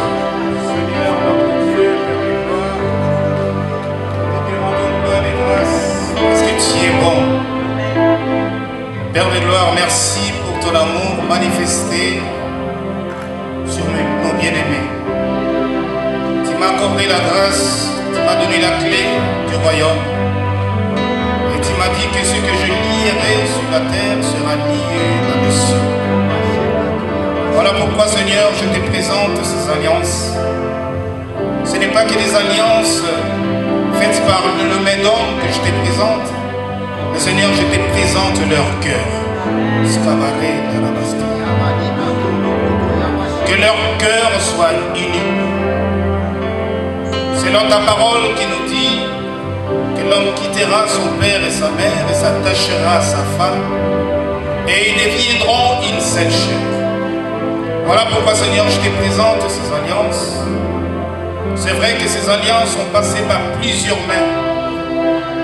Parce que tu es bon. Père de gloire, merci pour ton amour manifesté sur nos bien-aimés. Tu m'as accordé la grâce, tu m'as donné la clé du royaume. Et tu m'as dit que ce que je lierai sur la terre sera lié dans les cieux. Voilà pourquoi, Seigneur, je te présente ces alliances. Ce n'est pas que des alliances faites par le main d'homme que je te présente, mais Seigneur, je te présente leur cœur. Que leur cœur soit uni. C'est dans ta parole qui nous dit que l'homme quittera son père et sa mère et s'attachera à sa femme, et ils deviendront une seule chair. Voilà pourquoi, Seigneur, je te présente ces alliances. C'est vrai que ces alliances sont passées par plusieurs mains.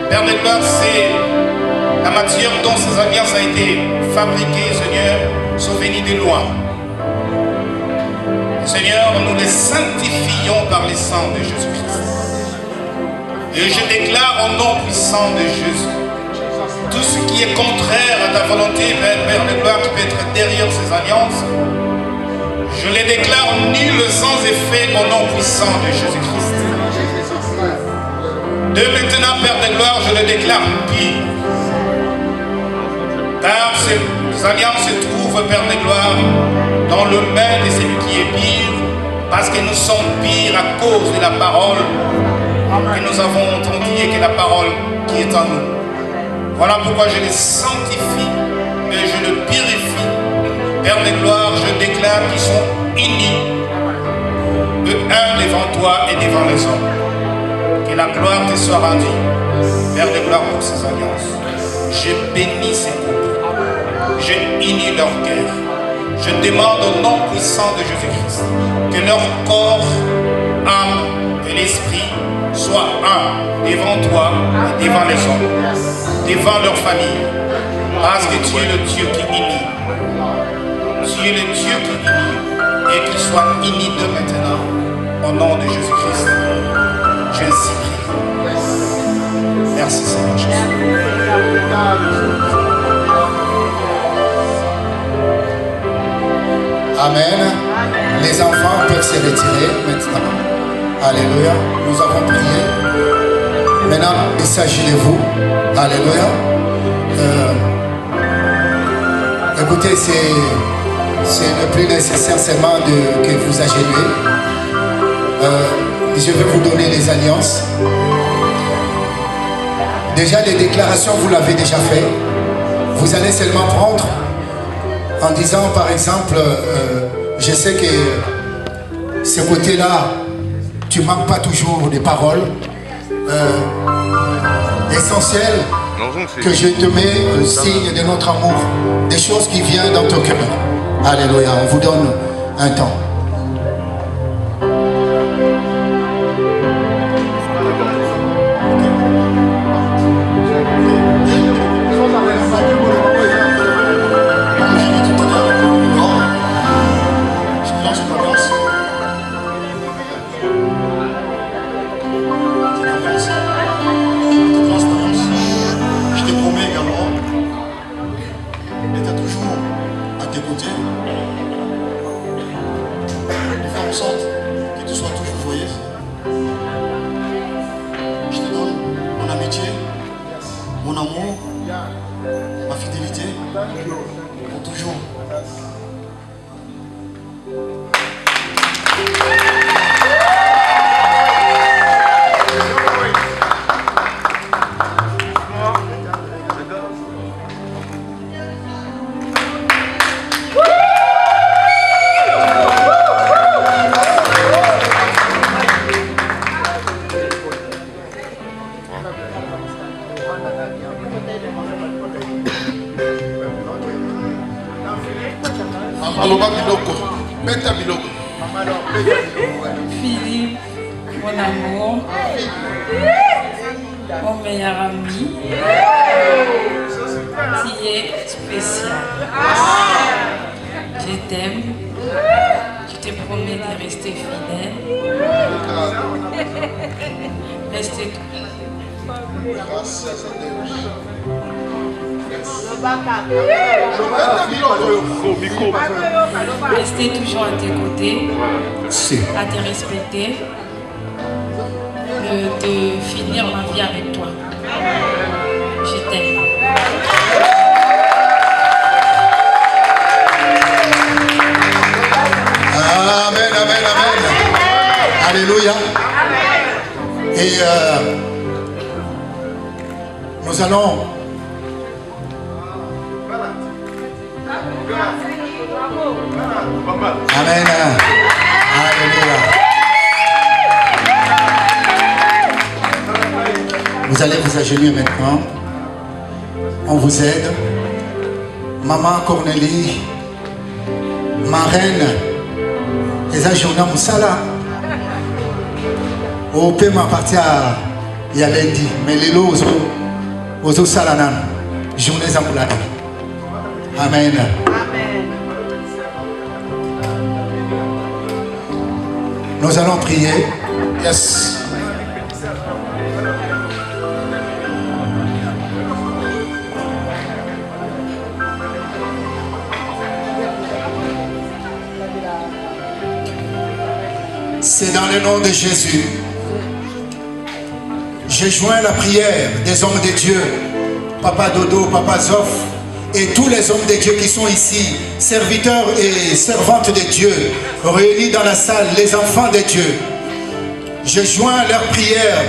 Père de gloire, c'est la matière dont ces alliances ont été fabriquées, Seigneur, sont venues de loin. Seigneur, nous les sanctifions par le sang de Jésus-Christ. Et je déclare au nom puissant de Jésus, tout ce qui est contraire à ta volonté, Père de gloire, qui peut être derrière ces alliances, je les déclare nul sans effet au nom puissant de Jésus-Christ. De maintenant, Père de gloire, je les déclare pire. Car ces alliances se trouvent, Père de gloire, dans le main de celui qui est pire, parce que nous sommes pires à cause de la parole que nous avons entendue et que la parole qui est en nous. Voilà pourquoi je les sanctifie et je les purifie. Père de gloire, je déclare qu'ils sont unis, un devant toi et devant les hommes. Que la gloire te soit rendue, Père de gloire, pour ces alliances. Je bénis ces couples, je unis leur cœur. Je demande au nom puissant de Jésus-Christ que leur corps, âme et l'esprit soient un devant toi et devant les hommes, devant leur famille, parce que tu es le Dieu qui unit. Tu es le Dieu qui unit, et qu'ils soient unis de maintenant, au nom de Jésus-Christ. Je ainsi prie. Merci Seigneur Jésus. Amen. Les enfants peuvent se retirer maintenant. Alléluia. Nous avons prié. Maintenant, il s'agit de vous. Alléluia. Écoutez, c'est le plus nécessaire seulement que vous agenouillez. Je vais vous donner les alliances. Déjà, les déclarations, vous l'avez déjà fait. Vous allez seulement prendre en disant, par exemple, je sais que ce côté-là, tu ne manques pas toujours des paroles essentielles que je te mets le signe de notre amour, des choses qui viennent dans ton cœur. Alléluia, on vous donne un temps. Philippe, mon amour, mon meilleur ami, qui est spécial. Je t'aime, je te promets de rester fidèle. Restez Rester toujours à tes côtés, à te respecter, de finir ma vie avec toi. Je t'aime. Amen, amen, amen. Alléluia. Et nous allons Amen. Alléluia. Vous allez vous agenouiller maintenant. On vous aide. Maman Cornélie, ma reine, les ajournaux Moussala. Au paiement parti à lundi, mais les lots aux salanan, journée zamboulade. Amen. Nous allons prier. Yes. C'est dans le nom de Jésus. J'ai joint la prière des hommes de Dieu, Papa Dodo, Papa Zoff, et tous les hommes de Dieu qui sont ici, serviteurs et servantes de Dieu, réunis dans la salle, les enfants de Dieu. Je joins leur prière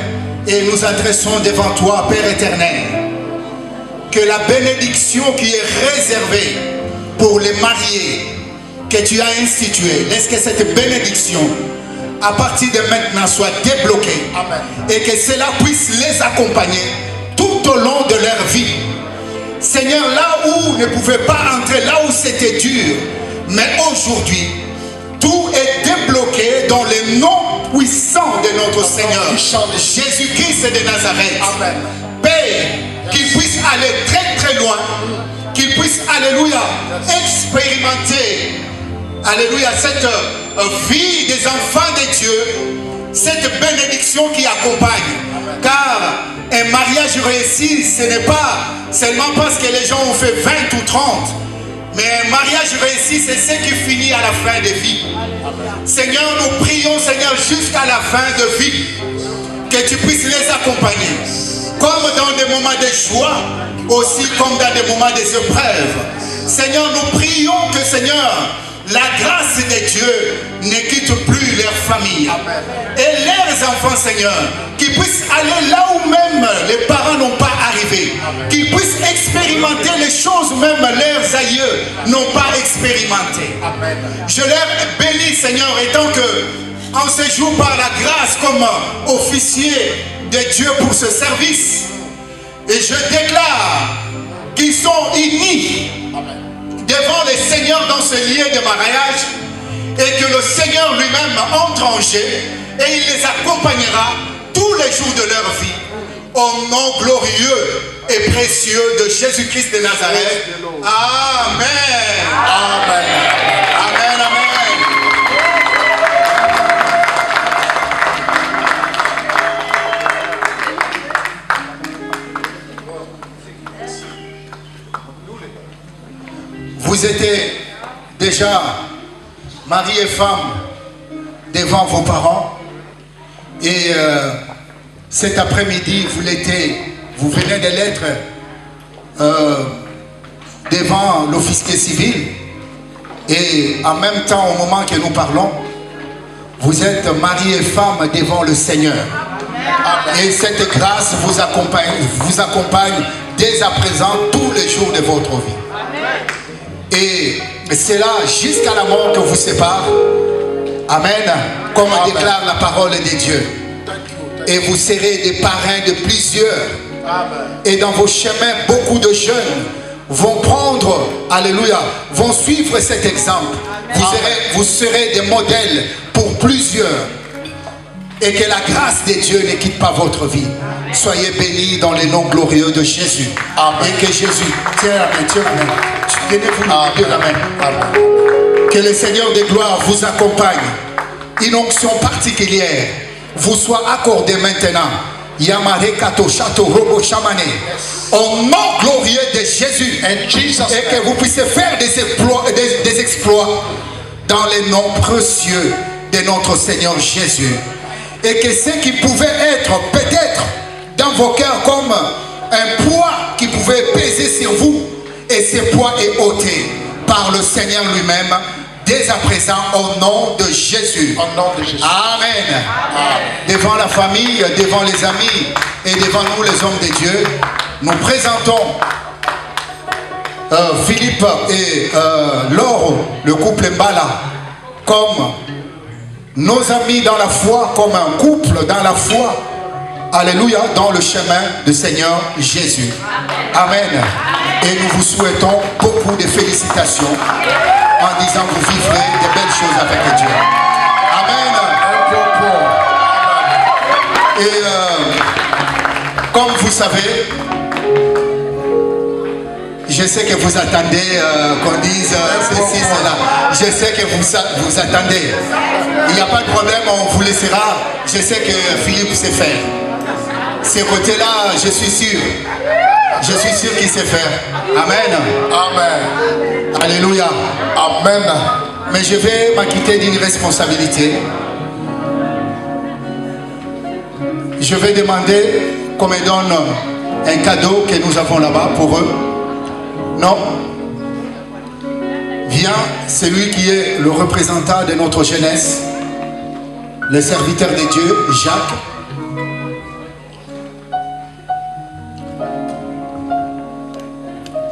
et nous adressons devant toi, Père éternel, que la bénédiction qui est réservée pour les mariés, que tu as instituée, laisse que cette bénédiction, à partir de maintenant, soit débloquée. Amen. Et que cela puisse les accompagner tout au long de leur vie. Seigneur, là où ne pouvait pas entrer, là où c'était dur, mais aujourd'hui, tout est débloqué dans le nom puissant de notre Seigneur, Jésus-Christ de Nazareth. Amen. Père, qu'il puisse aller très très loin, qu'il puisse, alléluia, expérimenter, alléluia, cette vie des enfants de Dieu, cette bénédiction qui accompagne. Amen. Car un mariage réussi, ce n'est pas seulement parce que les gens ont fait 20 ou 30, mais un mariage réussi, c'est ce qui finit à la fin de vie. Amen. Seigneur, nous prions, Seigneur, jusqu'à la fin de vie, que tu puisses les accompagner, comme dans des moments de joie, aussi comme dans des moments des épreuves. Seigneur, nous prions que, Seigneur, la grâce de Dieu ne quitte plus leur famille. Amen. Et leurs enfants, Seigneur, qu'ils puissent aller là où même les parents n'ont pas arrivé. Qu'ils puissent expérimenter les choses même leurs aïeux n'ont pas expérimenté. Amen. Je leur bénis, Seigneur, étant que en ce jour par la grâce comme officier de Dieu pour ce service. Et je déclare qu'ils sont unis. Amen. Devant le Seigneur dans ce lieu de mariage, et que le Seigneur lui-même entre en jeu et il les accompagnera tous les jours de leur vie au nom glorieux et précieux de Jésus-Christ de Nazareth. Amen. Amen. Amen. Amen. Vous étiez déjà mari et femme devant vos parents et cet après-midi vous venez de l'être devant l'officier civil et en même temps au moment que nous parlons vous êtes mari et femme devant le Seigneur. Amen. Et cette grâce vous accompagne dès à présent tous les jours de votre vie. Amen. Et c'est là jusqu'à la mort que vous sépare. Amen. Comme déclare la parole de Dieu. Et vous serez des parrains de plusieurs. Amen. Et dans vos chemins, beaucoup de jeunes vont prendre, alléluia, vont suivre cet exemple. Vous serez des modèles pour plusieurs. Et que la grâce de Dieu ne quitte pas votre vie. Soyez bénis dans les noms glorieux de Jésus. Amen. Et que Jésus, tiens la main. Tenez-vous la main. Que le Seigneur des gloires vous accompagne. Une onction particulière vous soit accordée maintenant. Yamare Kato Chato Robo Chamane. Au nom glorieux de Jésus. Et que vous puissiez faire des exploits dans les noms précieux de notre Seigneur Jésus. Et que ce qui pouvait être peut-être dans vos cœurs comme un poids qui pouvait peser sur vous, et ce poids est ôté par le Seigneur lui-même dès à présent au nom de Jésus. Au nom de Jésus. Amen. Devant la famille, devant les amis et devant nous les hommes de Dieu, nous présentons Philippe et Laure, le couple Mbala, comme nos amis dans la foi, comme un couple dans la foi, alléluia, dans le chemin du Seigneur Jésus. Amen. Et nous vous souhaitons beaucoup de félicitations en disant que vous vivrez de belles choses avec Dieu. Amen. Et comme vous savez, je sais que vous attendez qu'on dise ceci, cela. Je sais que vous attendez. Il n'y a pas de problème, on vous laissera. Je sais que Philippe sait faire. Ces côtés-là, je suis sûr. Je suis sûr qu'il sait faire. Amen. Amen. Alléluia. Amen. Mais je vais m'acquitter d'une responsabilité. Je vais demander qu'on me donne un cadeau que nous avons là-bas pour eux. Non. Vient celui qui est le représentant de notre jeunesse, le serviteur de Dieu, Jacques.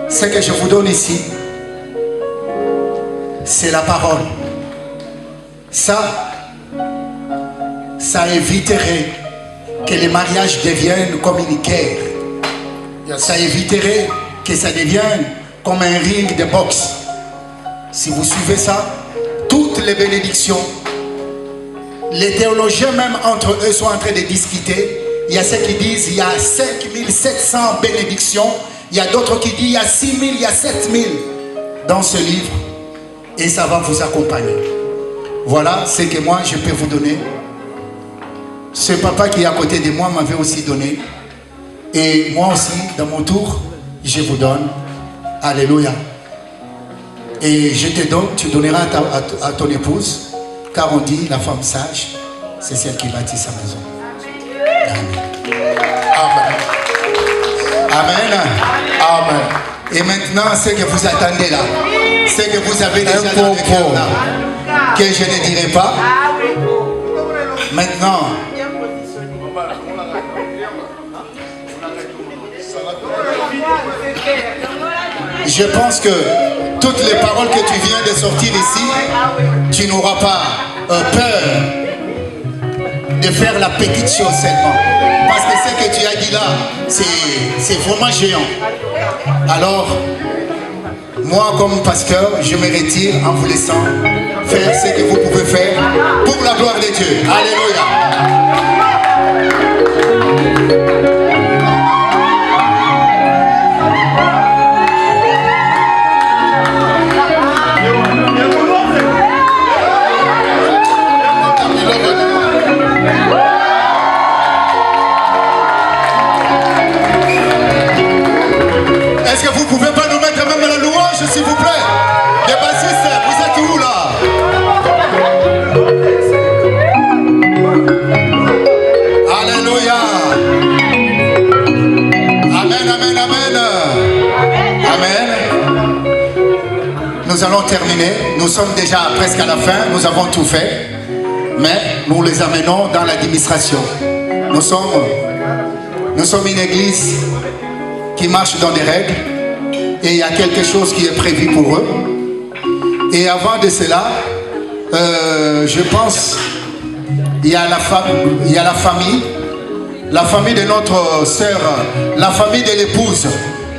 Ce que je vous donne ici, c'est la parole. Ça éviterait que les mariages deviennent comme une guerre. Ça éviterait que ça devienne comme un ring de boxe. Si vous suivez ça, toutes les bénédictions, les théologiens même entre eux sont en train de discuter. Il y a ceux qui disent il y a 5700 bénédictions. Il y a d'autres qui disent il y a 6000, il y a 7000 dans ce livre. Et ça va vous accompagner. Voilà ce que moi je peux vous donner. Ce papa qui est à côté de moi m'avait aussi donné. Et moi aussi, dans mon tour, je vous donne. Alléluia. Et je te donne, tu donneras à ton épouse. Car on dit, la femme sage, c'est celle qui bâtit sa maison. Amen. Amen. Amen. Amen. Et maintenant, ce que vous attendez là, ce que vous avez déjà dans le cœur là, que je ne dirai pas. Maintenant, je pense que toutes les paroles que tu viens de sortir ici, tu n'auras pas peur de faire la petite chose seulement. Parce que ce que tu as dit là, c'est vraiment géant. Alors, moi comme pasteur, je me retire en vous laissant faire ce que vous pouvez faire pour la gloire de Dieu. Alléluia. Est-ce que vous pouvez pas nous mettre même la louange, s'il vous plaît? Les bassistes, vous êtes où là? Alléluia. Amen, amen, amen. Amen. Nous allons terminer. Nous sommes déjà presque à la fin. Nous avons tout fait. Mais nous les amenons dans l'administration. Nous sommes une église qui marche dans des règles. Et il y a quelque chose qui est prévu pour eux. Et avant de cela, je pense, il y a la famille de notre sœur, la famille de l'épouse,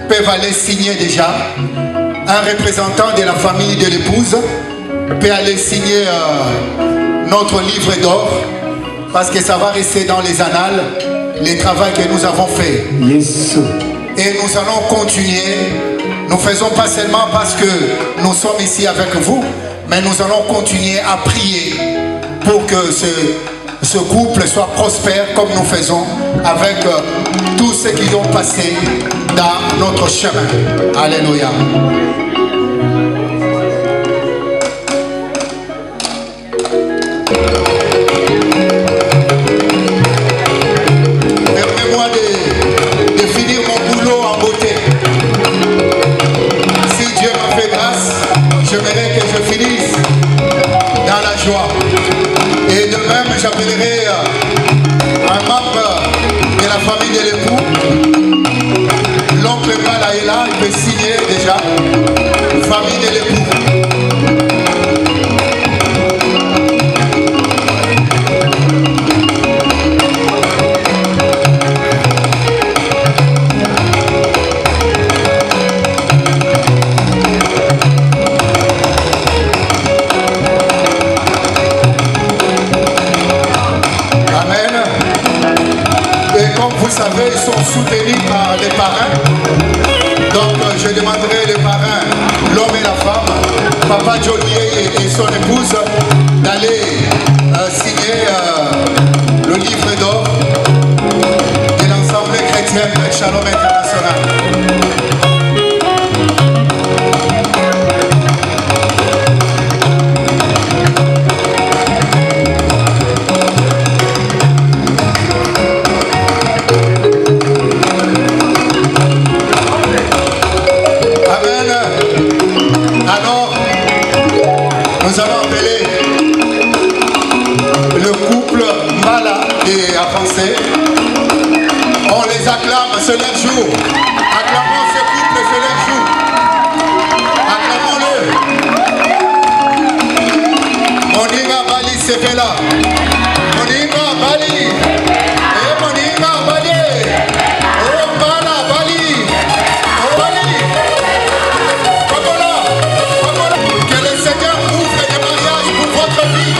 peuvent aller signer déjà. Un représentant de la famille de l'épouse peut aller signer notre livre d'or, parce que ça va rester dans les annales, les travaux que nous avons fait. Yes. Et nous allons continuer. Nous ne faisons pas seulement parce que nous sommes ici avec vous, mais nous allons continuer à prier pour que ce couple soit prospère comme nous faisons avec tous ceux qui ont passé dans notre chemin. Alléluia. Permets-moi de finir mon boulot en beauté. Si Dieu m'a fait grâce, j'aimerais que je finisse dans la joie. Et de même, j'appellerai un membre de la famille de l'époux. L'oncle Bala est là, il peut signer déjà. Famille de l'époux. Vous savez, ils sont soutenus par les parrains. Donc je demanderai les parrains, l'homme et la femme, Papa Joliet et son épouse, d'aller signer le livre d'or de l'ensemble chrétien Shalom International. Nous allons appeler le couple Mbala et avancé. On les acclame, c'est leur jour. Acclamons ce couple, c'est leur jour. Acclamons-le. Moninga Bali Sepela. Moninga Bali. Et Moninga Bali. Oh Mbala Bali. Oh Bali. Que le Seigneur ouvre des mariages pour votre vie.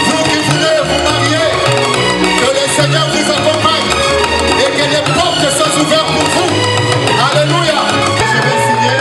Vous qui voulez vous marier, que le Seigneur vous accompagne et que les portes soient ouvertes pour vous. Alléluia. Je vais signer.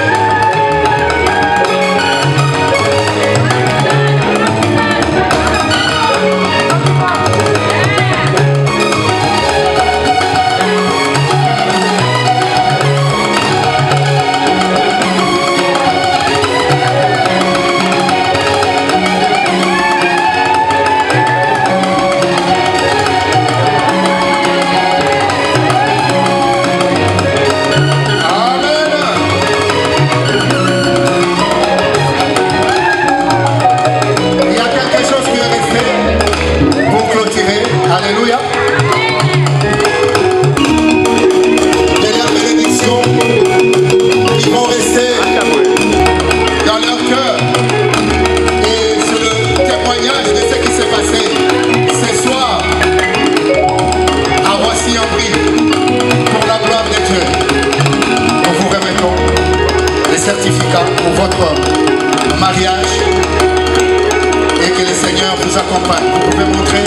Alléluia. Et la bénédiction, ils vont rester dans leur cœur. Et c'est le témoignage de ce qui s'est passé ce soir à Roissy-en-Brie pour la gloire de Dieu. Nous vous remettons les certificats pour votre mariage et que le Seigneur vous accompagne. Vous pouvez montrer.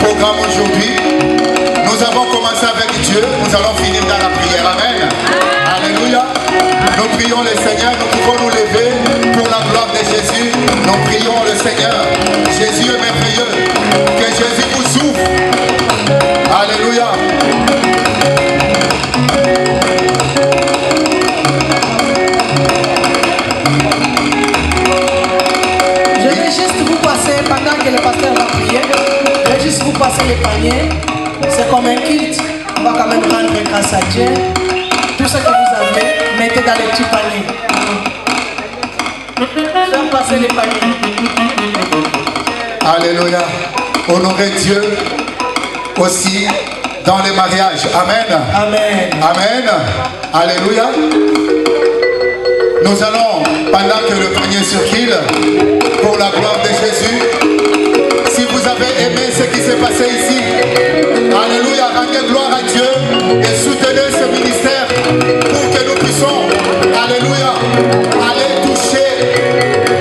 Programme aujourd'hui. Nous avons commencé avec Dieu, nous allons finir dans la prière. Amen. Alléluia. Nous prions le Seigneur, nous pouvons nous lever pour la gloire de Jésus. Nous prions le Seigneur. Jésus est merveilleux. Que Jésus vous ouvre. Alléluia. Je vais juste vous passer, pendant que le pasteur va prier, je vais juste vous passer les paniers. C'est comme un culte. On va quand même rendre grâce à Dieu. Tout ce que vous avez, mettez dans les petits paniers. Je vais passer les paniers. Alléluia. Honorez Dieu aussi dans les mariages. Amen. Amen. Amen. Alléluia. Nous allons, pendant que le panier circule, pour la gloire de Jésus, si vous avez aimé ce qui s'est passé ici, alléluia, rendez gloire à Dieu et soutenez ce ministère pour que nous puissions, alléluia, aller toucher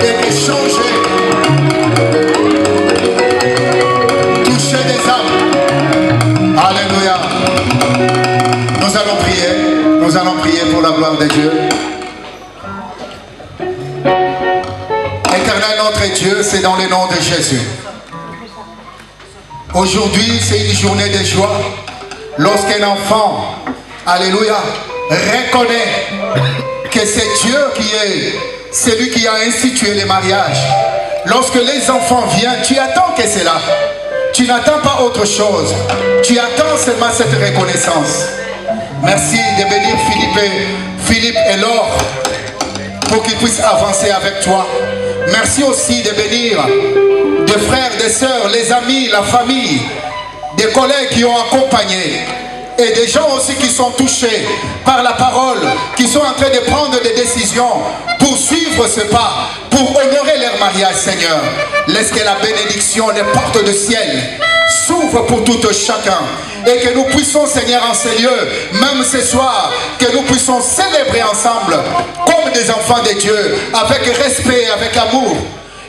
et échanger, toucher des âmes. Alléluia. Nous allons prier pour la gloire de Dieu. Éternel notre Dieu, c'est dans le nom de Jésus. Aujourd'hui, c'est une journée de joie. Lorsqu'un enfant, alléluia, reconnaît que c'est Dieu qui est celui qui a institué les mariages. Lorsque les enfants viennent, tu attends que c'est là. Tu n'attends pas autre chose. Tu attends seulement cette reconnaissance. Merci de bénir Philippe et Laure pour qu'ils puissent avancer avec toi. Merci aussi de bénir des frères, des sœurs, les amis, la famille, des collègues qui ont accompagné et des gens aussi qui sont touchés par la parole, qui sont en train de prendre des décisions pour suivre ce pas, pour honorer leur mariage, Seigneur. Laisse que la bénédiction, les portes du ciel s'ouvrent pour tout chacun et que nous puissions, Seigneur, en ces lieux, même ce soir, que nous puissions célébrer ensemble comme des enfants de Dieu, avec respect, avec amour,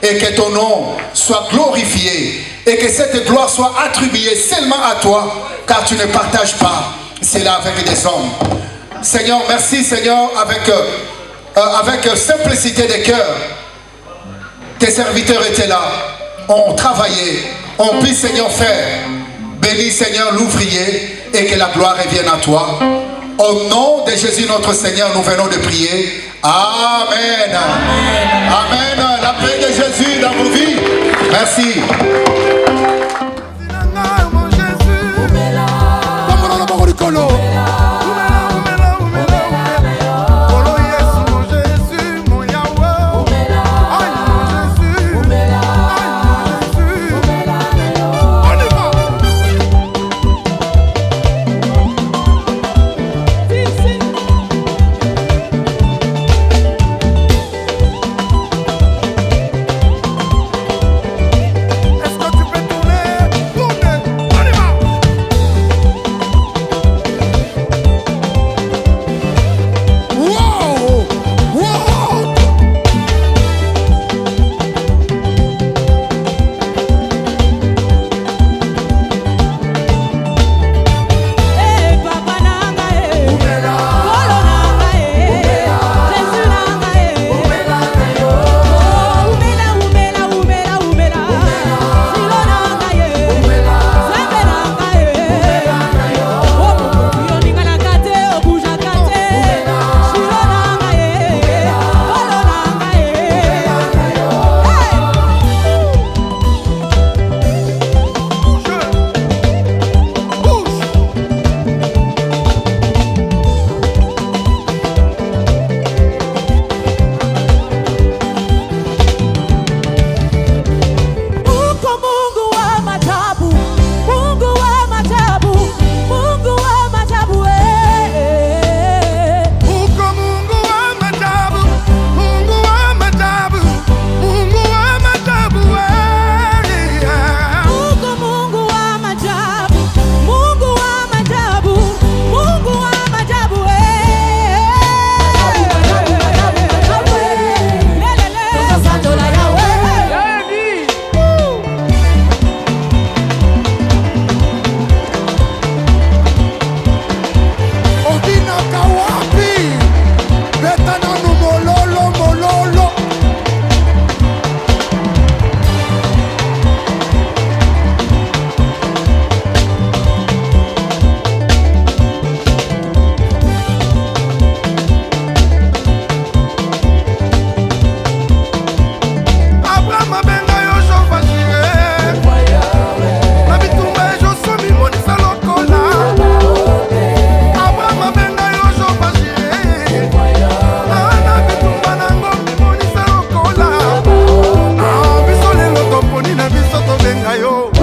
et que ton nom soit glorifié et que cette gloire soit attribuée seulement à toi, car tu ne partages pas cela avec des hommes. Seigneur, merci Seigneur, avec simplicité de cœur. Tes serviteurs étaient là, ont travaillé, ont pu Seigneur faire. Bénis Seigneur l'ouvrier et que la gloire revienne à toi. Au nom de Jésus notre Seigneur, nous venons de prier. Amen. Amen. Amen. La paix de Jésus dans vos vies. Merci. Est-ce que tu peux yo